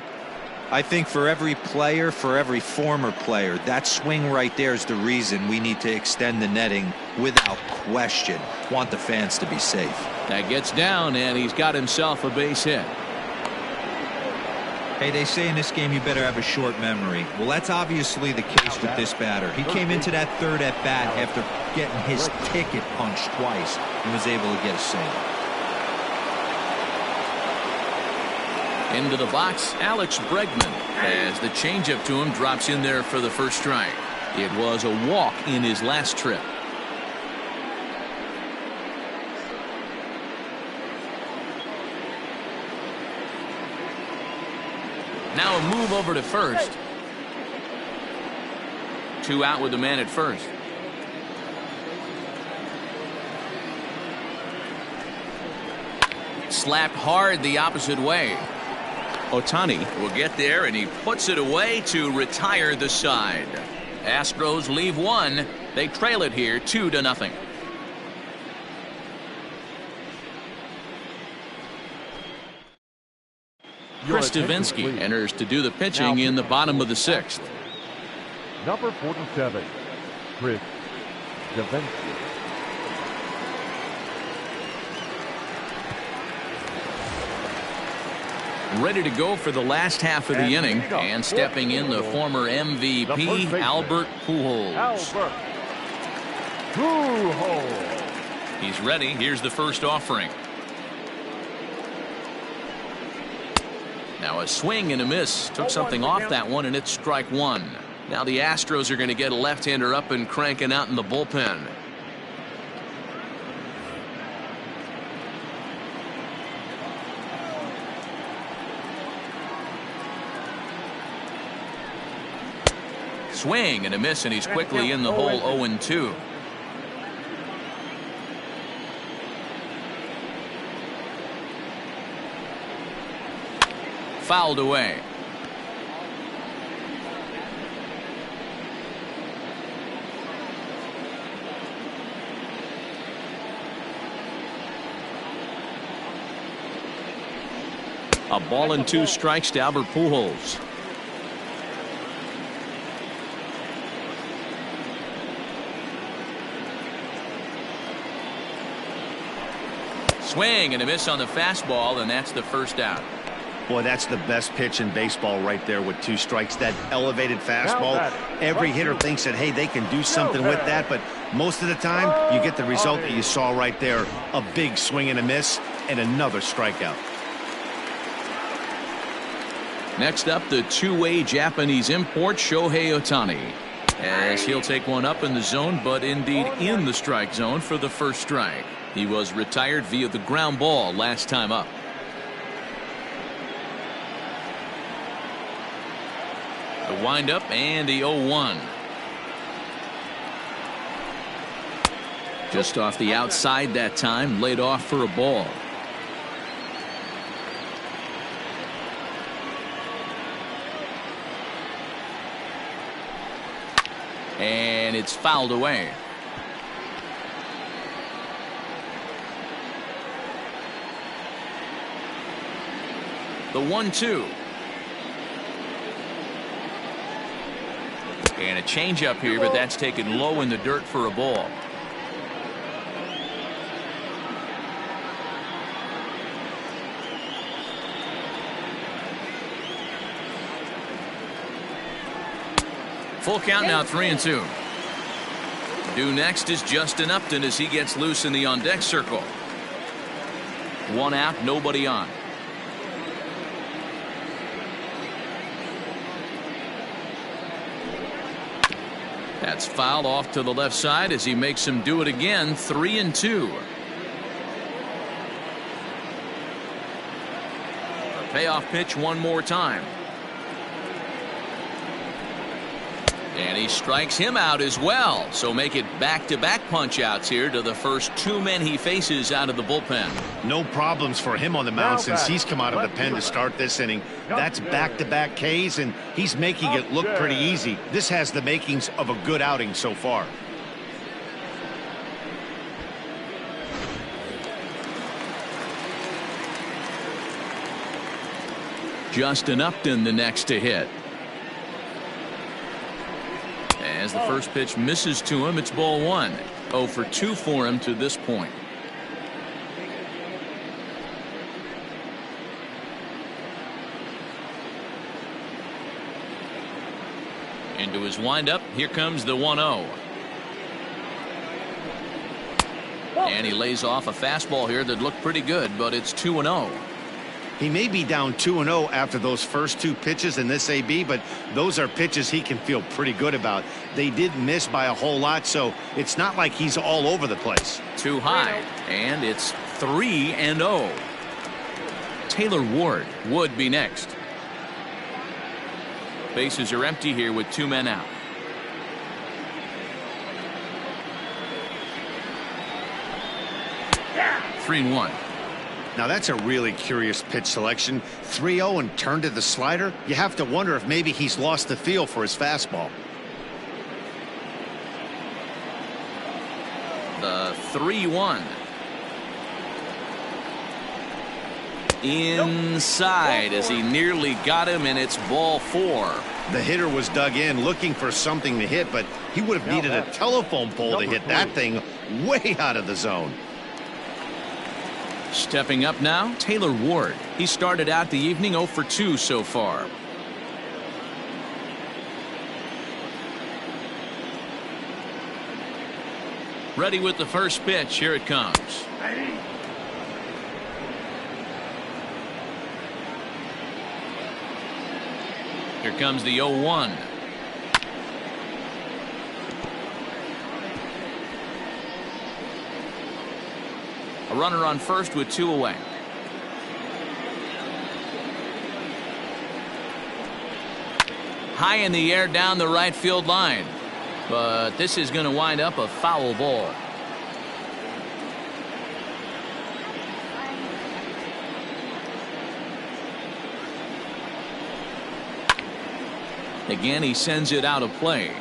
I think for every player, for every former player, that swing right there is the reason we need to extend the netting without question. Want the fans to be safe. That gets down, and he's got himself a base hit. Hey, they say in this game you better have a short memory. Well, that's obviously the case with this batter. He came into that third at bat after getting his ticket punched twice and was able to get a single. Into the box, Alex Bregman, as the changeup to him drops in there for the first strike. It was a walk in his last trip. Now a move over to first. 2 out with the man at first. Slapped hard the opposite way. Ohtani will get there, and he puts it away to retire the side. Astros leave 1. They trail it here 2-0. Chris Davinsky enters to do the pitching in the bottom of the 6th. Number 47, Chris Davinsky. Ready to go for the last half of the inning, and stepping in the former MVP, Albert Pujols. He's ready. Here's the first offering. Now a swing and a miss. Took something off that one, and it's strike 1. Now the Astros are going to get a left-hander up and cranking out in the bullpen. Swing and a miss, and he's quickly in the hole. 0-2. Fouled away. A ball and 2 strikes to Albert Pujols. Swing and a miss on the fastball, and that's the first out. Boy, that's the best pitch in baseball right there with 2 strikes. That elevated fastball. Every hitter thinks that, hey, they can do something with that, but most of the time you get the result that you saw right there. A big swing and a miss and another strikeout. Next up, the two-way Japanese import Shohei Ohtani, as he'll take one up in the zone, but indeed in the strike zone for the first strike. He was retired via the ground ball last time up. The windup and the 0-1. Just off the outside that time, laid off for a ball. And it's fouled away. The 1-2. And a changeup here, but that's taken low in the dirt for a ball. Full count now, 3-2. Due next is Justin Upton as he gets loose in the on-deck circle. 1 out, nobody on. That's fouled off to the left side as he makes him do it again. 3-2. A payoff pitch one more time. And he strikes him out as well. So make it back-to-back punch-outs here to the first 2 men he faces out of the bullpen. No problems for him on the mound since he's come out of the pen to start this inning. That's back-to-back Ks, and he's making it look pretty easy. This has the makings of a good outing so far. Justin Upton the next to hit. As the first pitch misses to him, it's ball 1. 0 for 2 for him to this point. Into his windup, here comes the 1-0. And he lays off a fastball here that looked pretty good, but it's 2-0. He may be down 2-0 after those first 2 pitches in this AB, but those are pitches he can feel pretty good about. They did miss by a whole lot, so it's not like he's all over the place. Too high, and it's 3-0. Taylor Ward would be next. Bases are empty here with 2 men out. Yeah. 3-1. Now that's a really curious pitch selection. 3-0 and turned to the slider. You have to wonder if maybe he's lost the feel for his fastball. The 3-1. Inside as he nearly got him, and it's ball 4. The hitter was dug in looking for something to hit, but he would have needed a telephone pole to hit that thing way out of the zone. Stepping up now, Taylor Ward. He started out the evening 0 for 2 so far. Ready with the first pitch. Here it comes. Here comes the 0-1. A runner on first with 2 away. High in the air down the right field line. But this is going to wind up a foul ball. Again, he sends it out of play.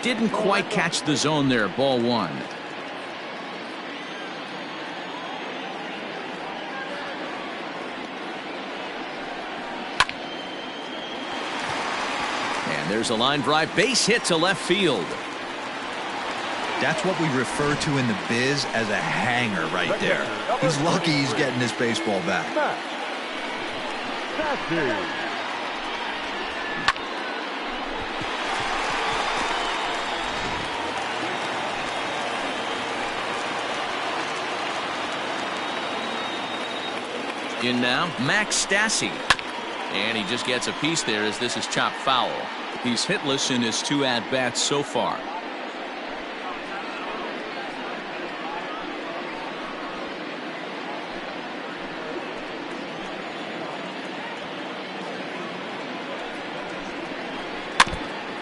Didn't quite catch the zone there. Ball 1. There's a line drive base hit to left field. That's what we refer to in the biz as a hanger right there. He's lucky he's getting his baseball back. In now, Max Stassi. And he just gets a piece there as this is chopped foul. He's hitless in his 2 at-bats so far.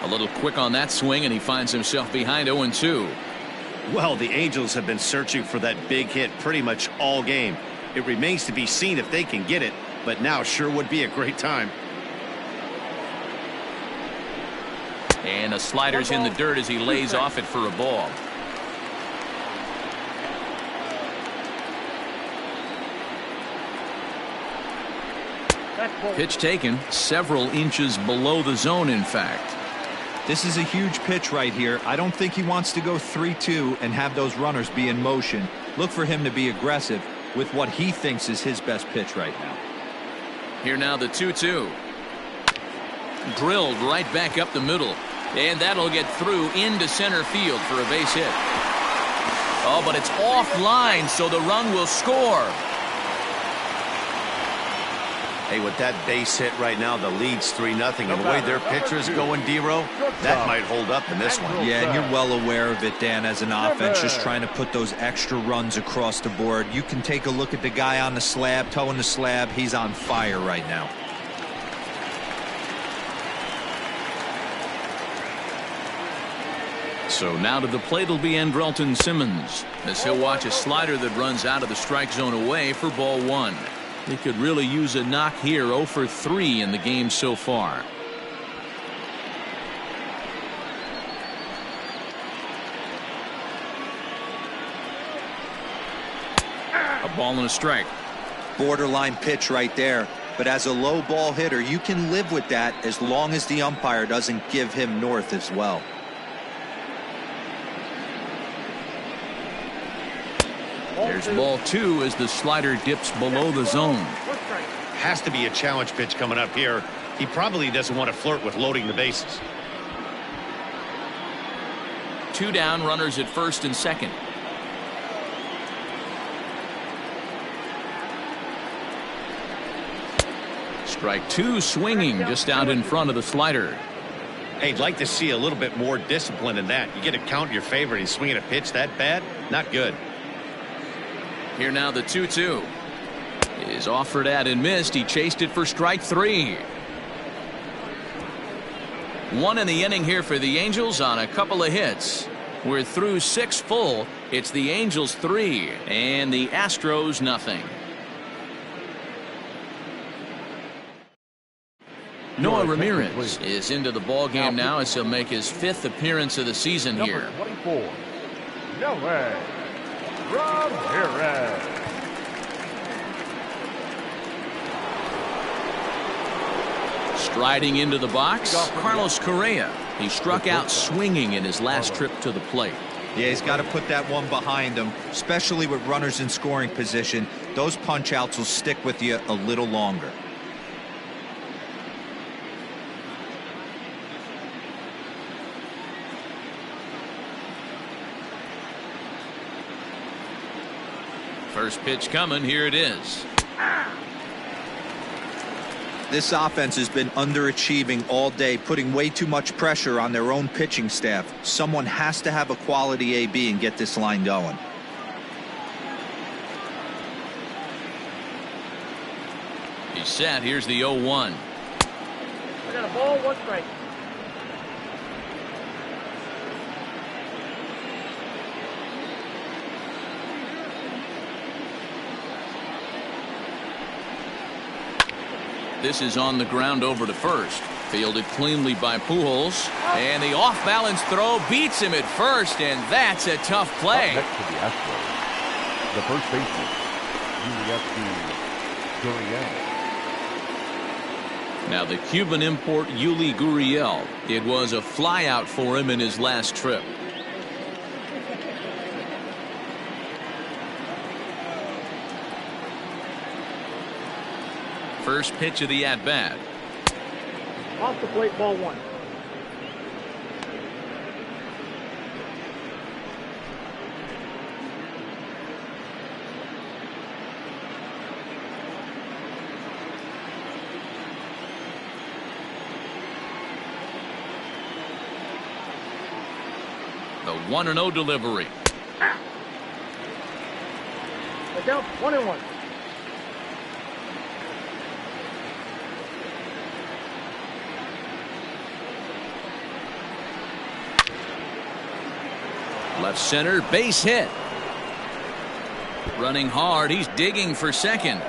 A little quick on that swing, and he finds himself behind 0-2. Well, the Angels have been searching for that big hit pretty much all game. It remains to be seen if they can get it, but now sure would be a great time. And a slider's in the dirt as he lays off it for a ball. Pitch taken several inches below the zone, in fact. This is a huge pitch right here. I don't think he wants to go 3-2 and have those runners be in motion. Look for him to be aggressive with what he thinks is his best pitch right now. Here now the 2-2. Drilled right back up the middle. And that'll get through into center field for a base hit. Oh, but it's offline, so the run will score. Hey, with that base hit right now, the lead's 3-0. And the way their pitcher's going, D-Row, that might hold up in this one. Yeah, and you're well aware of it, Dan, as an offense, just trying to put those extra runs across the board. You can take a look at the guy on the slab, toeing the slab. He's on fire right now. So now to the plate will be Andrelton Simmons, as he'll watch a slider that runs out of the strike zone away for ball 1. He could really use a knock here. 0 for 3 in the game so far. A ball and a strike. Borderline pitch right there. But as a low ball hitter, you can live with that as long as the umpire doesn't give him north as well. There's ball 2 as the slider dips below the zone. Has to be a challenge pitch coming up here. He probably doesn't want to flirt with loading the bases. 2 down, runners at first and second. Strike 2 swinging just out in front of the slider. Hey, I'd like to see a little bit more discipline in that. You get a count in your favor and he's swinging a pitch that bad? Not good. Here now the 2-2 is offered at and missed. He chased it for strike 3. 1 in the inning here for the Angels on a couple of hits. We're through 6 full. It's the Angels 3 and the Astros nothing. Noah Ramirez is into the ball game now as he'll make his 5th appearance of the season here. 24. Noah Ramirez. Striding into the box, Carlos Correa. He struck out swinging in his last trip to the plate. Yeah, he's got to put that one behind him, especially with runners in scoring position. Those punch outs will stick with you a little longer. First pitch coming. Here it is. This offense has been underachieving all day, putting way too much pressure on their own pitching staff. Someone has to have a quality AB and get this line going. He's set. Here's the 0-1. I got a ball, 1 strike. This is on the ground over to first. Fielded cleanly by Pujols. And the off-balance throw beats him at first, and that's a tough play. Next to the Astros, the first baseman, Yuli Now the Cuban import Yuli Gurriel. It was a flyout for him in his last trip. First pitch of the at-bat. Off the plate, ball one. The 1-0 delivery. They're down 1-1. Left center, base hit. Running hard, he's digging for second.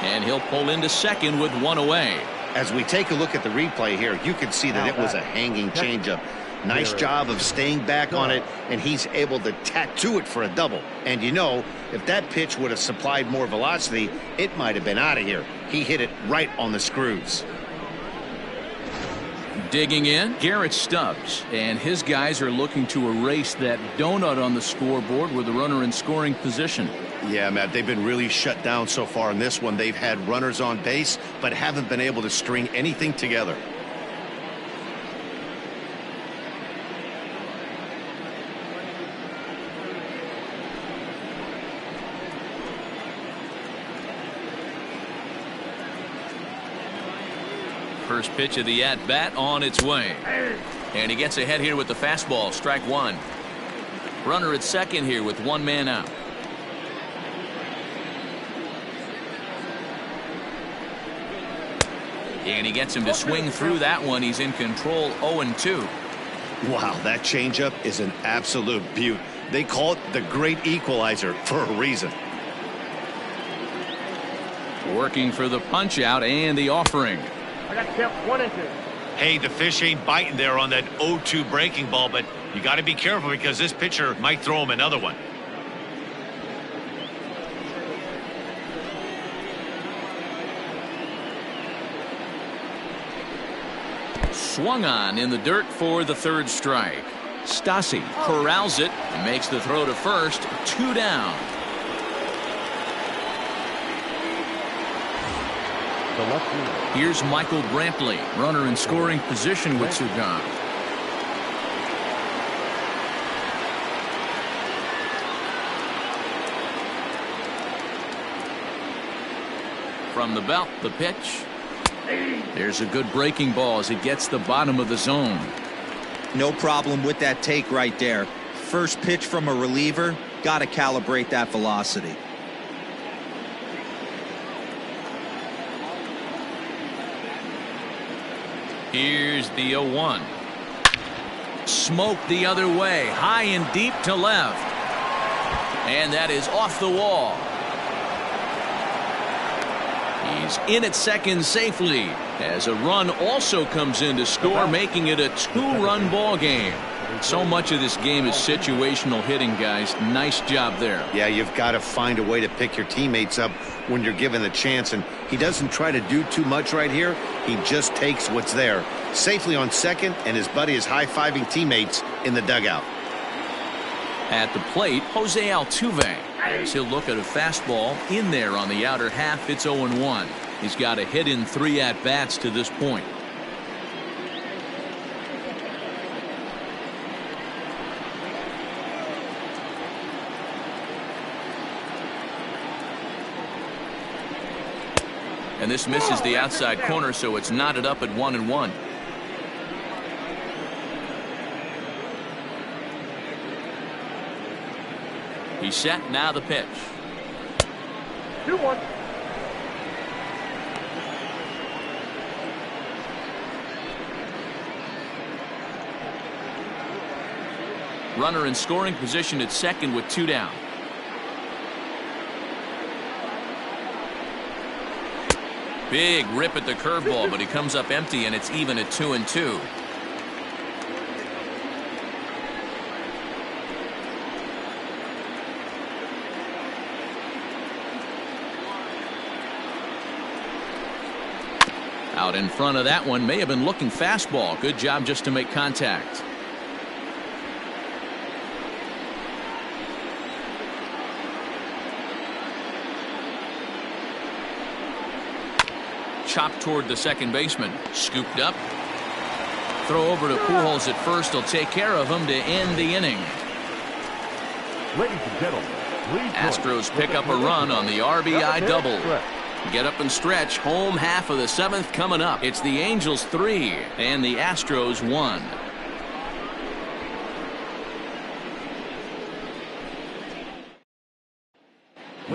And he'll pull into second with one away. As we take a look at the replay here, you can see that it was a hanging changeup. Nice job of staying back on it, and he's able to tattoo it for a double. And you know, if that pitch would have supplied more velocity, it might have been out of here. He hit it right on the screws. Digging in, Garrett Stubbs, and his guys are looking to erase that donut on the scoreboard with the runner in scoring position. Yeah, Matt, they've been really shut down so far in this one. They've had runners on base, but haven't been able to string anything together. First pitch of the at-bat on its way. And he gets ahead here with the fastball. Strike one. Runner at second here with one man out. And he gets him to swing through that one. He's in control, 0-2. Wow, that changeup is an absolute beaut. They call it the great equalizer for a reason. Working for the punch out and the offering. I got kept 1-2. Hey, the fish ain't biting there on that 0-2 breaking ball, but you got to be careful because this pitcher might throw him another one. Swung on in the dirt for the third strike. Stassi corrals it and makes the throw to first. 2 down. The left fielder. Here's Michael Brantley, runner in scoring position with 2 gone. From the belt, the pitch. There's a good breaking ball as it gets the bottom of the zone. No problem with that take right there. First pitch from a reliever, got to calibrate that velocity. Here's the 0-1. Smoke the other way, high and deep to left. And that is off the wall. He's in at second safely as a run also comes in to score, making it a 2-run ball game. So much of this game is situational hitting, guys. Nice job there. Yeah, you've got to find a way to pick your teammates up when you're given the chance, and he doesn't try to do too much right here. He just takes what's there. Safely on second, and his buddy is high-fiving teammates in the dugout. At the plate, Jose Altuve, as he'll look at a fastball in there on the outer half. It's 0-1. He's got a hit in 3 at-bats to this point. And this misses the outside corner, so it's knotted up at 1-1. He's set, now the pitch. 2-1. Runner in scoring position at second with 2 down. Big rip at the curveball, but he comes up empty, and it's even at 2-2. Out in front of that one, may have been looking fastball. Good job just to make contact. Chopped toward the second baseman. Scooped up. Throw over to Pujols at first. He'll take care of him to end the inning. Ladies and gentlemen, Astros pick up a run on the RBI double. Get up and stretch. Home half of the seventh coming up. It's the Angels 3 and the Astros 1.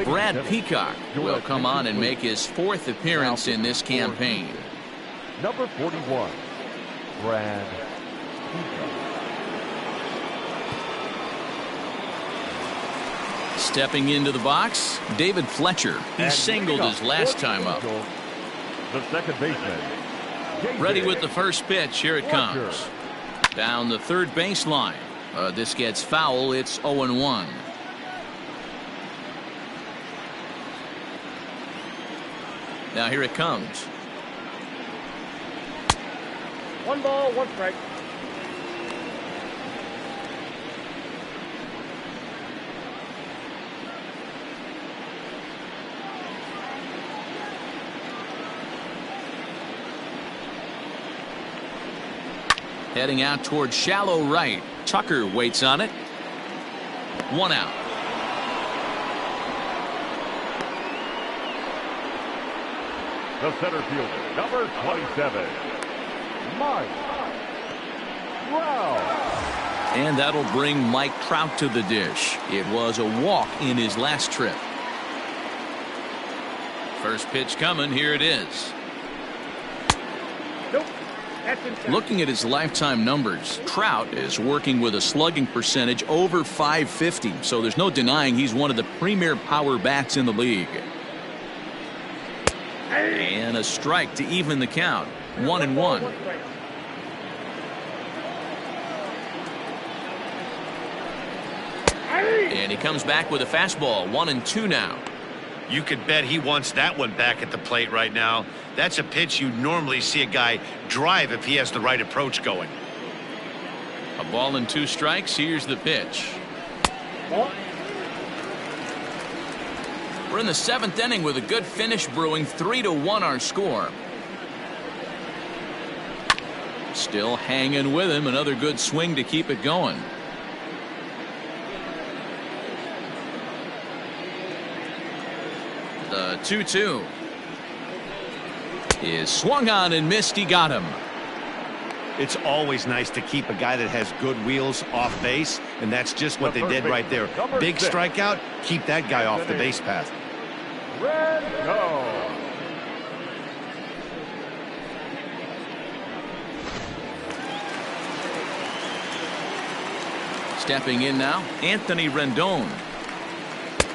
Brad Peacock will come on and make his 4th appearance in this campaign. Number 41, Brad Peacock. Stepping into the box, David Fletcher. He singled his last time up. The second baseman. Ready with the first pitch. Here it comes. Down the third baseline. This gets foul. It's 0-1. Now here it comes. 1 ball, 1 strike. Heading out toward shallow right. Tucker waits on it. 1 out. The center fielder, number 27, Mike Trout. And that'll bring Mike Trout to the dish. It was a walk in his last trip. First pitch coming. Here it is. Nope. That's inside. Looking at his lifetime numbers, Trout is working with a slugging percentage over .550, so there's no denying he's one of the premier power bats in the league. And a strike to even the count. 1-1. And he comes back with a fastball. 1-2 now. You could bet he wants that one back at the plate right now. That's a pitch you normally see a guy drive if he has the right approach going. A ball and 2 strikes. Here's the pitch. We're in the 7th inning with a good finish brewing. 3-1 our score. Still hanging with him. Another good swing to keep it going. The 2-2 is swung on and missed. He got him. It's always nice to keep a guy that has good wheels off base, and that's just what they did right there. Big strikeout, keep that guy off the base path. Stepping in now, Anthony Rendon.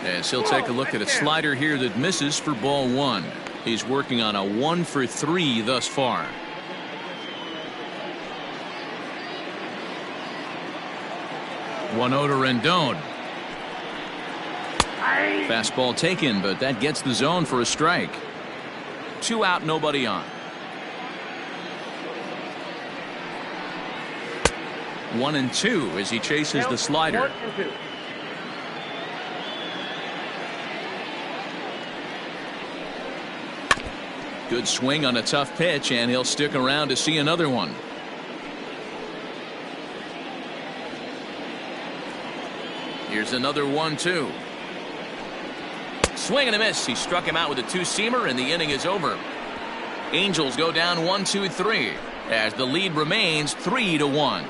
As he'll take a look at a slider here that misses for ball 1. He's working on a 1 for 3 thus far. One to Rendon. Fastball taken, but that gets the zone for a strike. 2 out, nobody on. 1-2 as he chases the slider. Good swing on a tough pitch, and he'll stick around to see another one. Here's another 1-2. Swing and a miss. He struck him out with a 2-seamer, and the inning is over. Angels go down 1-2-3 as the lead remains 3-1.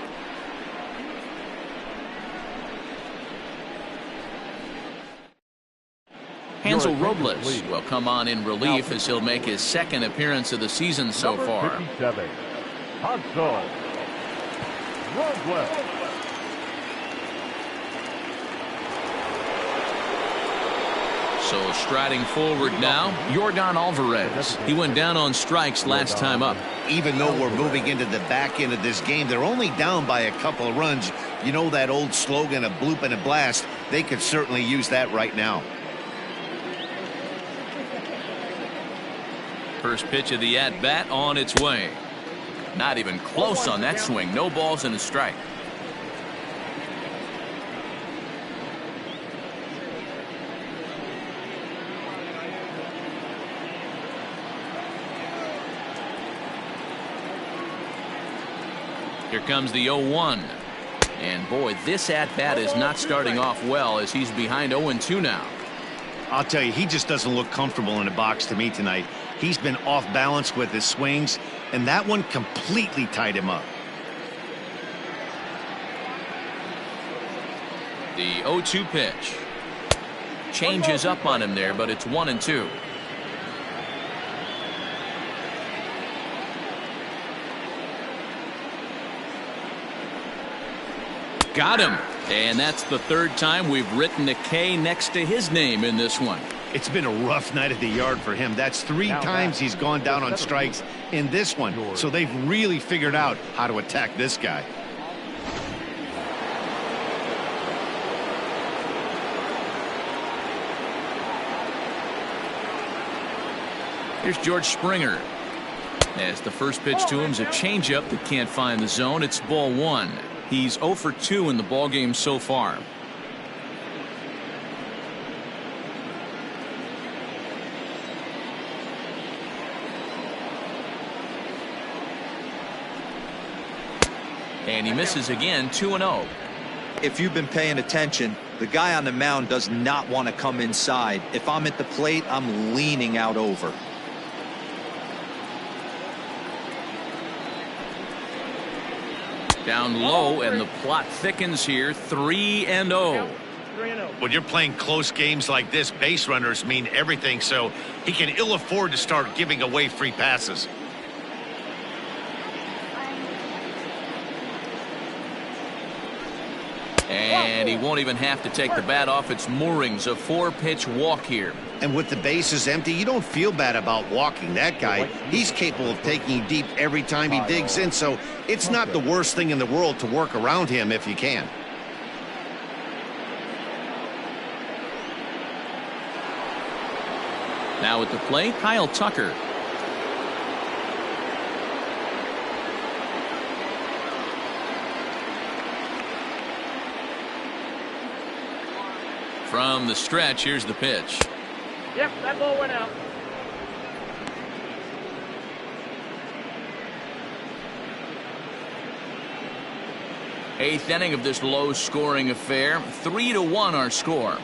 Hansel Robles will come on in relief as he'll make his 2nd appearance of the season so far. 57, Hansel Robles. So striding forward now, Yordan Alvarez. He went down on strikes last time up. Even though we're moving into the back end of this game, they're only down by a couple of runs. You know that old slogan, a bloop and a blast. They could certainly use that right now. First pitch of the at-bat on its way. Not even close on that swing. No balls and a strike. Here comes the 0-1. And boy, this at-bat is not starting off well as he's behind 0-2 now. I'll tell you, he just doesn't look comfortable in the box to me tonight. He's been off balance with his swings, and that one completely tied him up. The 0-2 pitch. Changes up on him there, but it's 1-2. Got him. And that's the third time we've written a K next to his name in this one. It's been a rough night at the yard for him. That's 3 times he's gone down on strikes in this one. So they've really figured out how to attack this guy. Here's George Springer. As the first pitch to him is a changeup that can't find the zone. It's ball 1. He's 0 for 2 in the ballgame so far. And he misses again, 2-0. If you've been paying attention, the guy on the mound does not want to come inside. If I'm at the plate, I'm leaning out over. Down low, and the plot thickens here. 3-0. When you're playing close games like this, base runners mean everything, so he can ill afford to start giving away free passes. And he won't even have to take the bat off its moorings. A 4-pitch walk here. And with the bases empty, you don't feel bad about walking that guy. He's capable of taking you deep every time he digs in, so it's not the worst thing in the world to work around him if you can. Now at the plate, Kyle Tucker. From the stretch, here's the pitch. Yep, that ball went out. Eighth inning of this low-scoring affair. 3-1 our score.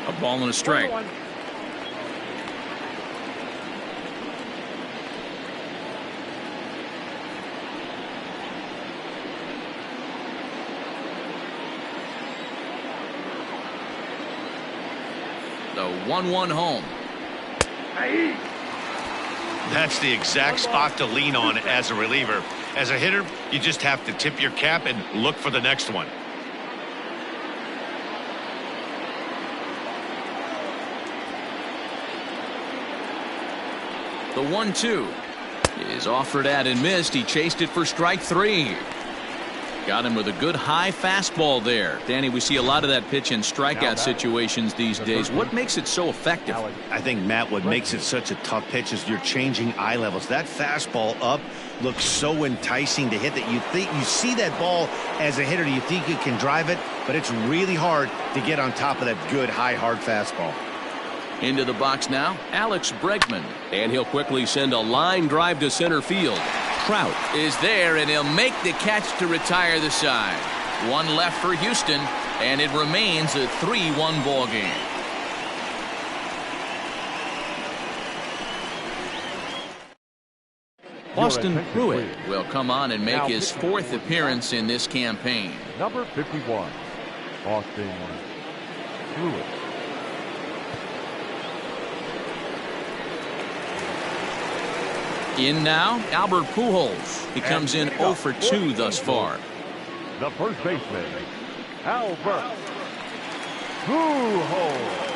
A ball and a strike. 1-1. The 1-1 home. That's the exact spot to lean on as a reliever. As a hitter, you just have to tip your cap and look for the next one. The 1-2 is offered at and missed. He chased it for strike 3. Got him with a good high fastball there. Danny, we see a lot of that pitch in strikeout situations these days. What makes it so effective? I think, Matt, what makes it such a tough pitch is you're changing eye levels. That fastball up looks so enticing to hit that you see that ball as a hitter, you think you can drive it, but it's really hard to get on top of that good high hard fastball. Into the box now, Alex Bregman. And he'll quickly send a line drive to center field. Trout is there, and he'll make the catch to retire the side. One left for Houston, and it remains a 3-1 ball game. Austin Pruitt will come on and make his 4th appearance in this campaign. Number 51, Austin Pruitt. In now, Albert Pujols. He comes in 0 for 2 thus far. The first baseman, Albert Pujols.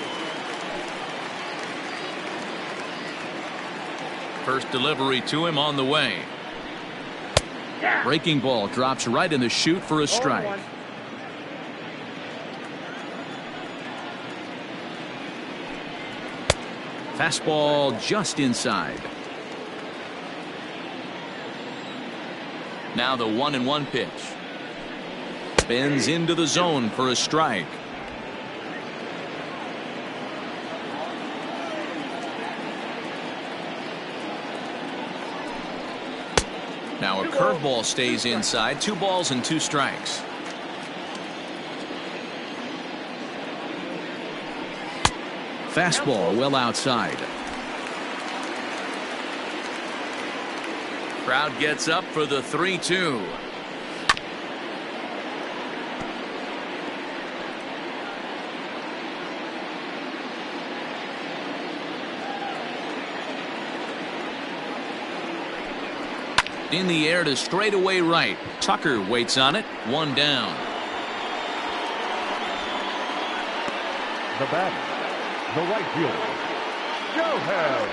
First delivery to him on the way. Breaking ball drops right in the chute for a strike. Fastball just inside. Now the 1-1 pitch. Bends into the zone for a strike. Now a curveball stays inside. 2 balls and 2 strikes. Fastball well outside. Crowd gets up for the 3-2. In the air to straightaway right. Tucker waits on it. 1 down. The batter, the right fielder, Shohei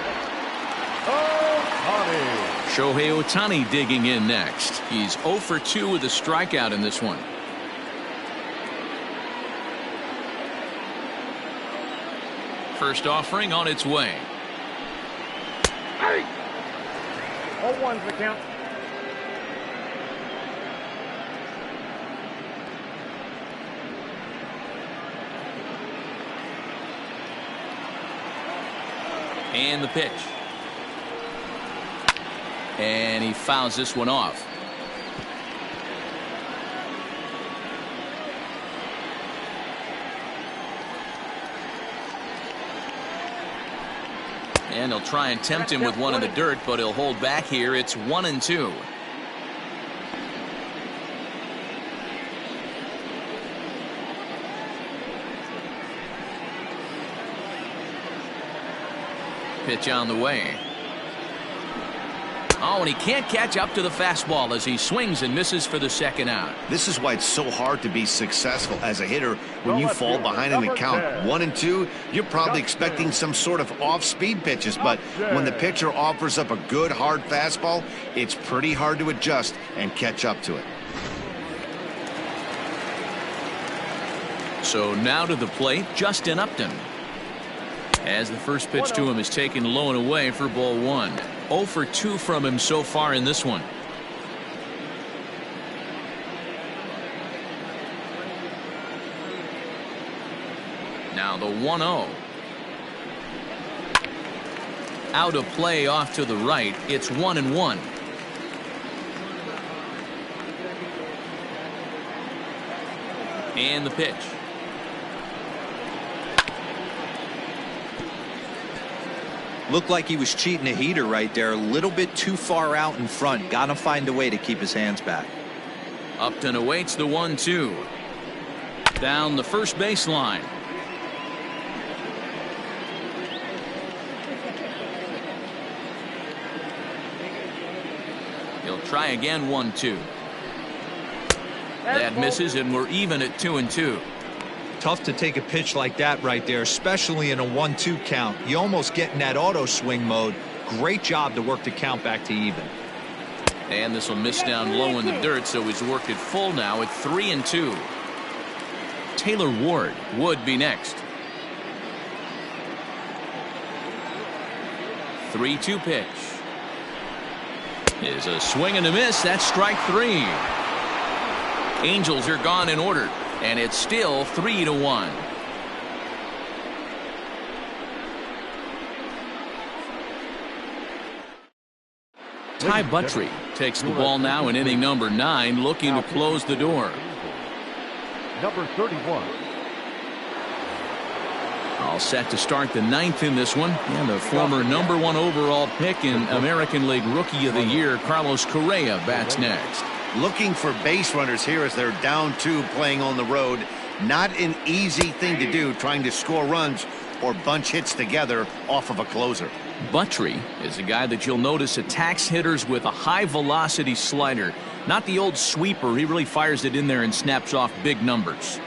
Shohei Ohtani. Ohtani digging in next. He's 0 for 2 with a strikeout in this one. First offering on its way. 0-1's the count. And the pitch. And he fouls this one off. And he'll try and tempt him with one in the dirt, but he'll hold back here. It's 1-2. Pitch on the way. Oh, and he can't catch up to the fastball as he swings and misses for the second out. This is why it's so hard to be successful as a hitter when you fall behind in the count. 1-2, you're probably expecting some sort of off-speed pitches, but when the pitcher offers up a good hard fastball, it's pretty hard to adjust and catch up to it. So now to the plate, Justin Upton. As the first pitch to him is taken low and away for ball 1. 0 for 2 from him so far in this one. Now the 1-0. Out of play off to the right. It's 1-1. And the pitch. Looked like he was cheating a heater right there. A little bit too far out in front. Got to find a way to keep his hands back. Upton awaits the 1-2. Down the first baseline. He'll try again. 1-2. That misses, and we're even at 2-2. Tough to take a pitch like that right there, especially in a 1-2 count. You almost get in that auto swing mode. Great job to work the count back to even. And this will miss down low in the dirt, so he's worked it full now at 3-2. Taylor Ward would be next. 3-2 pitch. Is a swing and a miss. That's strike 3. Angels are gone in order. And it's still 3-1. Ty Buttrey takes the ball now in inning number 9, looking to close the door. Number 31. All set to start the 9th in this one. And the former number 1 overall pick in American League Rookie of the Year, Carlos Correa, bats next. Looking for base runners here as they're down 2 playing on the road. Not an easy thing to do, trying to score runs or bunch hits together off of a closer. Buttrey is a guy that you'll notice attacks hitters with a high velocity slider. Not the old sweeper. He really fires it in there and snaps off big numbers.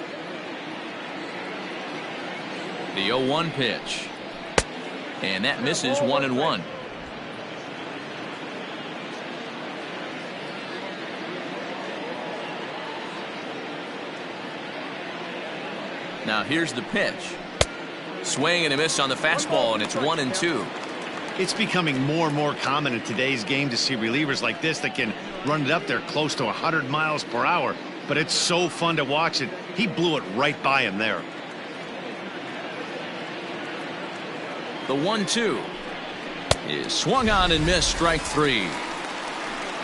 The 0-1 pitch. And that misses. 1-1. Now here's the pitch. Swing and a miss on the fastball, and it's 1-2. It's becoming more and more common in today's game to see relievers like this that can run it up there close to 100 miles per hour. But it's so fun to watch it. He blew it right by him there. The 1-2 is swung on and missed, strike 3.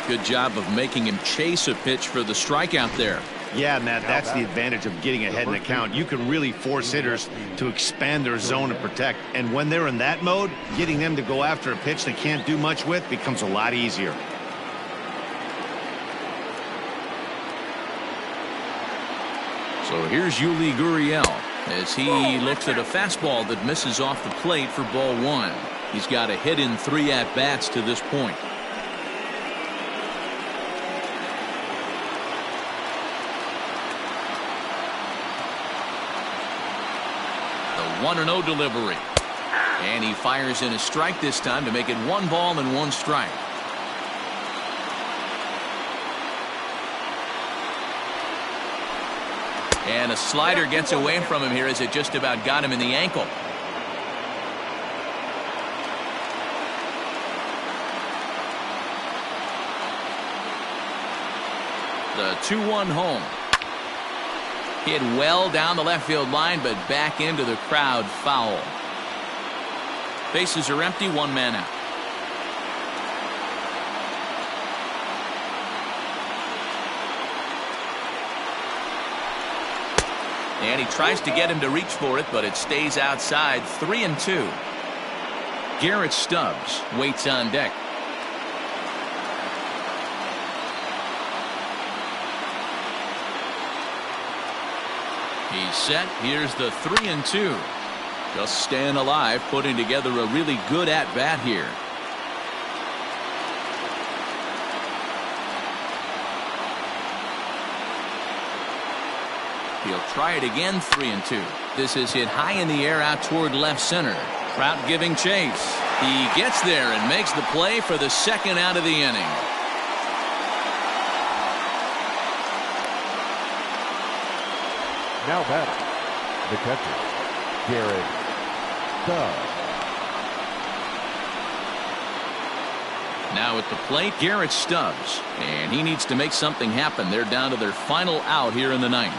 Good job of making him chase a pitch for the strikeout there. Yeah, Matt, that's the advantage of getting ahead in the count. You can really force hitters to expand their zone and protect. And when they're in that mode, getting them to go after a pitch they can't do much with becomes a lot easier. So here's Yuli Gurriel as he looks at a fastball that misses off the plate for ball 1. He's got a hit in 3 at-bats to this point. The 1-0 delivery. And he fires in a strike this time to make it 1 ball and 1 strike. And a slider gets away from him here as it just about got him in the ankle. The 2-1 home. Hit well down the left field line, but back into the crowd foul. Bases are empty, 1 man out. And he tries to get him to reach for it, but it stays outside. 3-2. Garrett Stubbs waits on deck. He's set. Here's the 3-2. Just staying alive, putting together a really good at-bat here. He'll try it again. 3-2. This is hit high in the air out toward left center. Trout giving chase. He gets there and makes the play for the 2nd out of the inning. Now batting, the catcher, Garrett Stubbs. Now at the plate, Garrett Stubbs. And he needs to make something happen. They're down to their final out here in the 9th.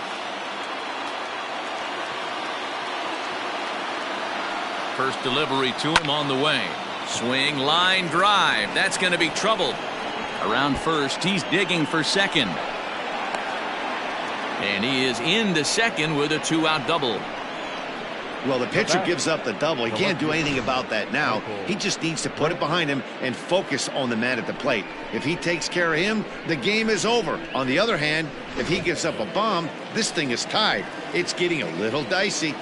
First delivery to him on the way. Swing, line drive. That's going to be trouble. Around first, he's digging for second. And he is into second with a 2-out double. Well, the pitcher gives up the double. He can't do anything about that now. He just needs to put it behind him and focus on the man at the plate. If he takes care of him, the game is over. On the other hand, if he gives up a bomb, this thing is tied. It's getting a little dicey.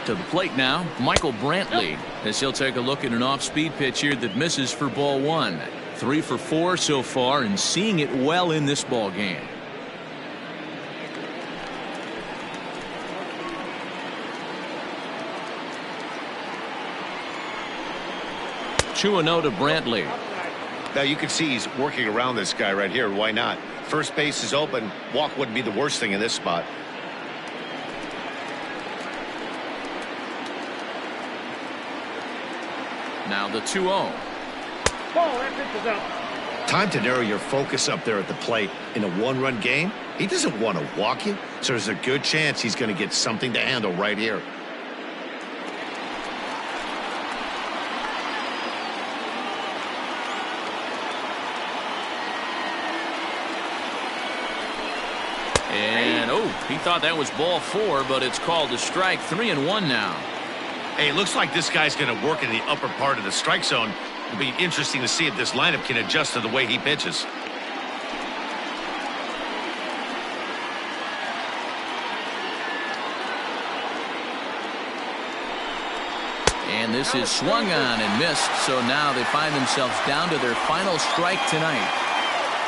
To the plate now, Michael Brantley, as he'll take a look at an off-speed pitch here that misses for ball 1. 3 for 4 so far and seeing it well in this ball game. Two and 0 to Brantley. Now you can see he's working around this guy right here. Why not? First base is open. Walk wouldn't be the worst thing in this spot. Now the 2-0. Ball, that pitch is out. Time to narrow your focus up there at the plate. In a 1-run game, he doesn't want to walk you, so there's a good chance he's going to get something to handle right here. And he thought that was ball 4, but it's called a strike. 3-1 now. Hey, it looks like this guy's going to work in the upper part of the strike zone. It'll be interesting to see if this lineup can adjust to the way he pitches. And this is swung on and missed, so now they find themselves down to their final strike tonight.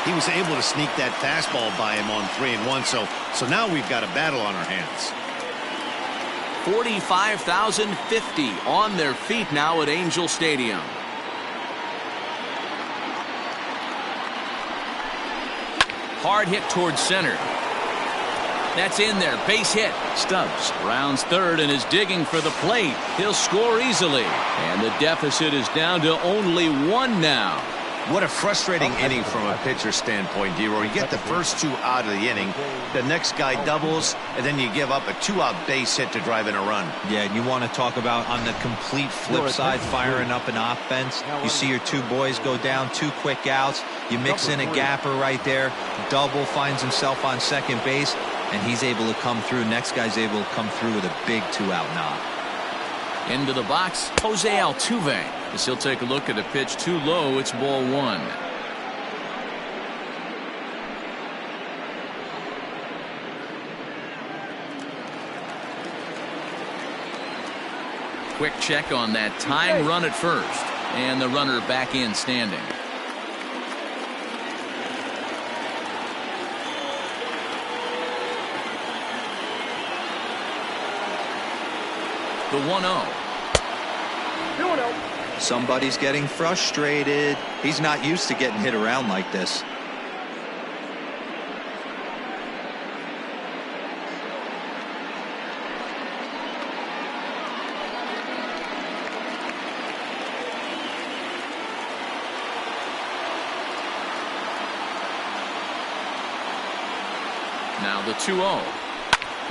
He was able to sneak that fastball by him on 3-1, so now we've got a battle on our hands. 45,050 on their feet now at Angel Stadium. Hard hit towards center. That's in there. Base hit. Stubbs rounds third and is digging for the plate. He'll score easily. And the deficit is down to only 1 now. What a frustrating inning from a pitcher's standpoint, D-Roy. You get the first 2 out of the inning, the next guy doubles, and then you give up a 2-out base hit to drive in a run. Yeah, and you want to talk about on the complete flip side, firing up an offense. You see your 2 boys go down, 2 quick outs. You mix in a gapper right there. Double, finds himself on second base, and he's able to come through. Next guy's able to come through with a big 2-out knock. Into the box, Jose Altuve. As he'll take a look at a pitch too low, it's ball 1. Quick check on that time run at first. And the runner back in standing. The 1-0. Somebody's getting frustrated. He's not used to getting hit around like this. Now the 2-0.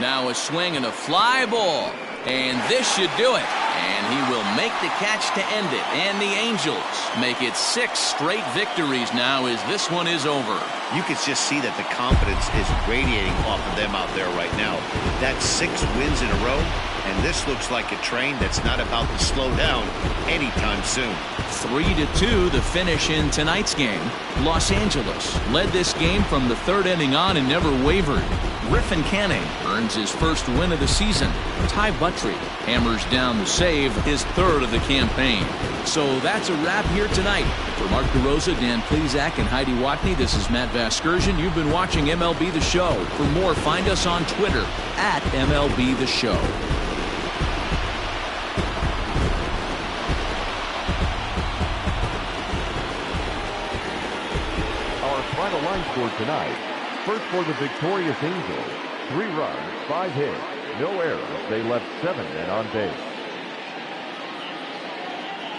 Now a swing and a fly ball. And this should do it. And he will make the catch to end it. And the Angels make it 6 straight victories now as this one is over. You can just see that the confidence is radiating off of them out there right now. That's 6 wins in a row, and this looks like a train that's not about to slow down anytime soon. 3-2 the finish in tonight's game. Los Angeles led this game from the 3rd inning on and never wavered. Griffin Canning earns his first win of the season. Ty Buttrey hammers down the save, his 3rd of the campaign. So that's a wrap here tonight. For Mark DeRosa, Dan Plesac, and Heidi Watney, this is Matt Vasgersian. You've been watching MLB The Show. For more, find us on Twitter at MLB The Show. Our final line score tonight. First for the victorious Angels, 3 runs, 5 hits, no errors. They left 7 men on base.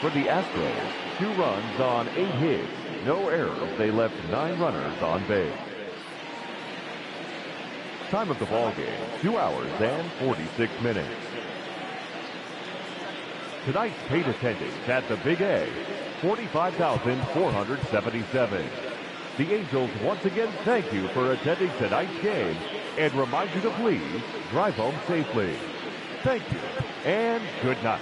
For the Astros, 2 runs on 8 hits, no errors. They left 9 runners on base. Time of the ball game, 2 hours and 46 minutes. Tonight's paid attendance at the Big A, 45,477. The Angels once again thank you for attending tonight's game and remind you to please drive home safely. Thank you and good night.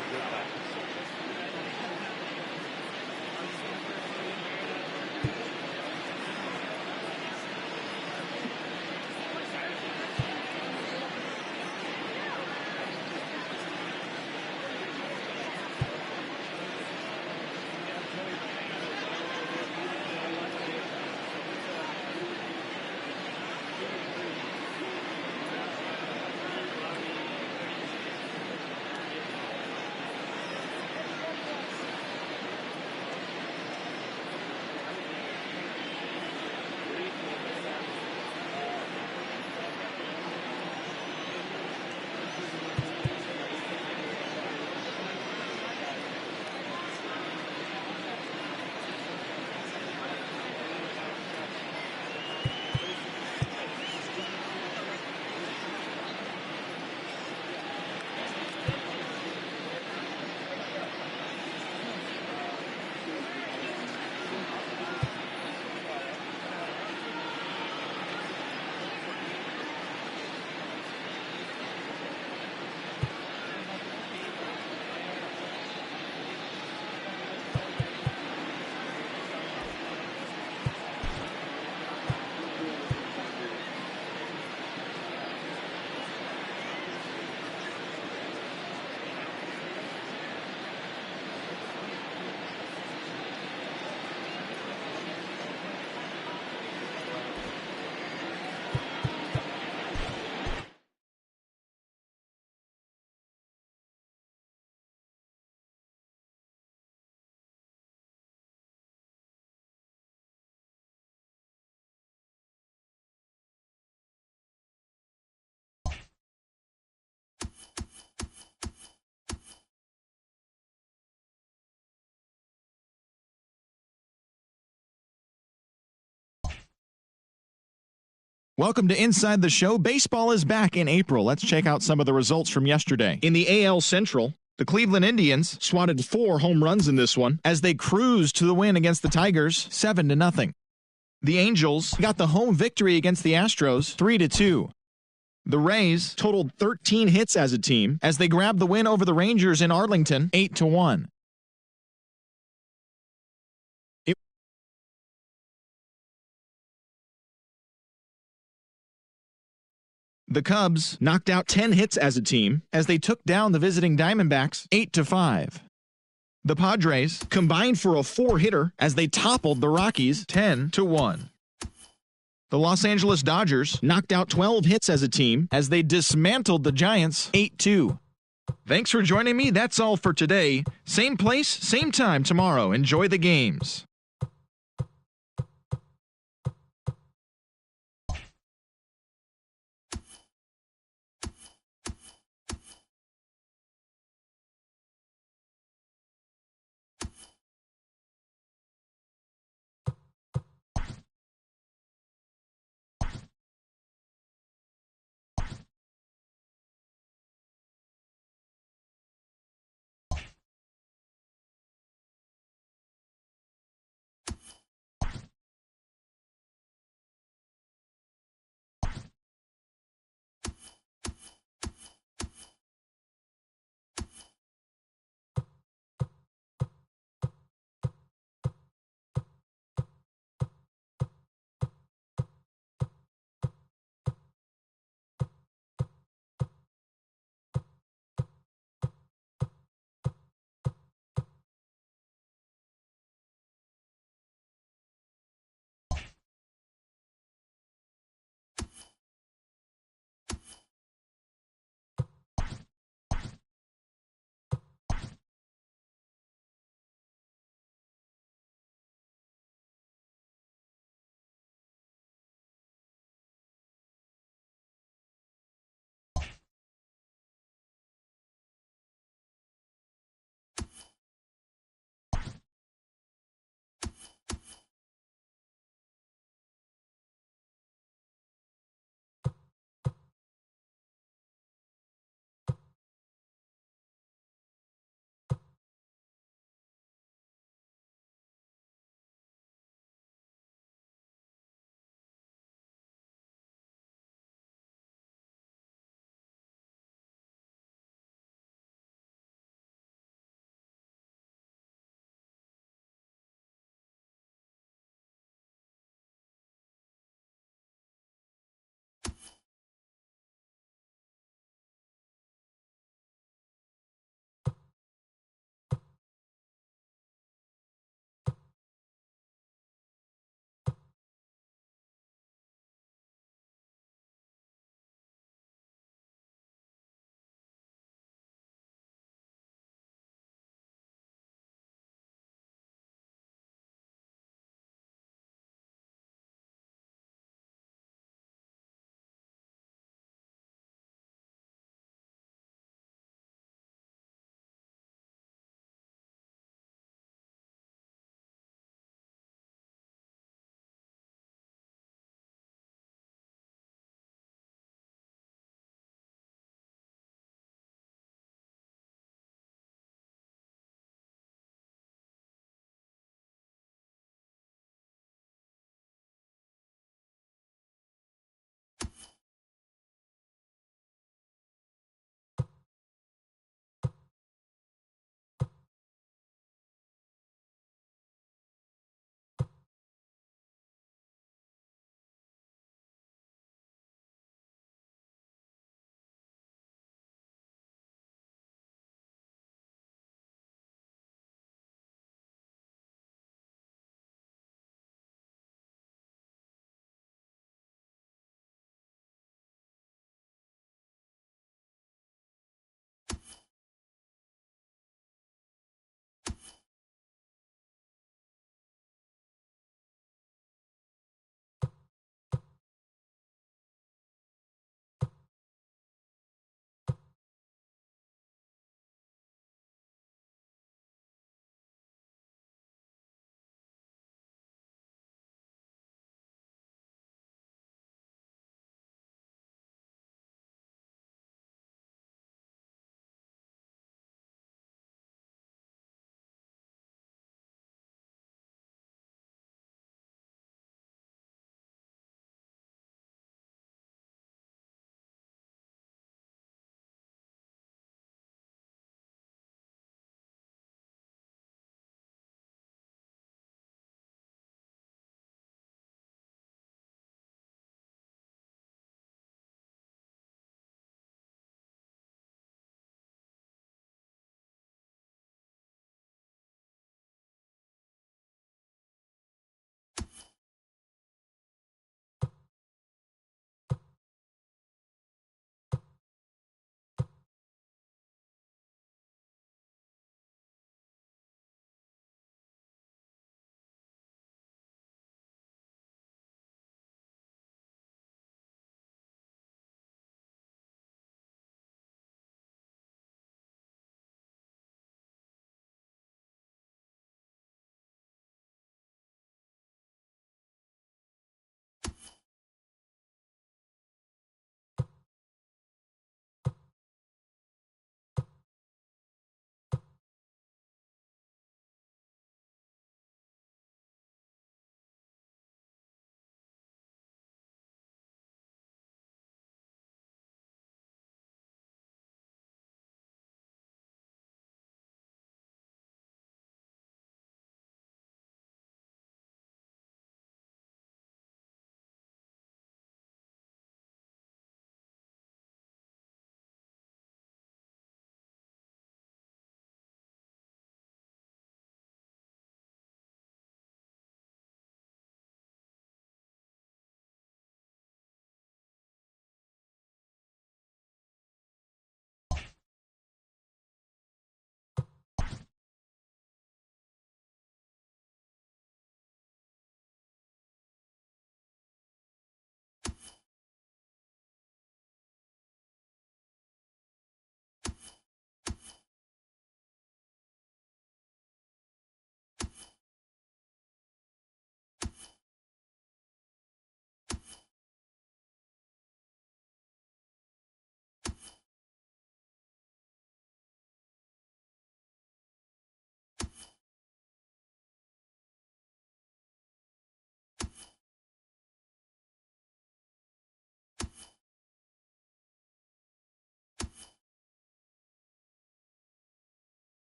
Welcome to Inside the Show. Baseball is back in April. Let's check out some of the results from yesterday. In the AL Central, the Cleveland Indians swatted 4 home runs in this one as they cruised to the win against the Tigers 7-0. The Angels got the home victory against the Astros 3-2. The Rays totaled 13 hits as a team as they grabbed the win over the Rangers in Arlington 8-1. The Cubs knocked out 10 hits as a team as they took down the visiting Diamondbacks 8-5. The Padres combined for a 4-hitter as they toppled the Rockies 10-1. The Los Angeles Dodgers knocked out 12 hits as a team as they dismantled the Giants 8-2. Thanks for joining me. That's all for today. Same place, same time tomorrow. Enjoy the games.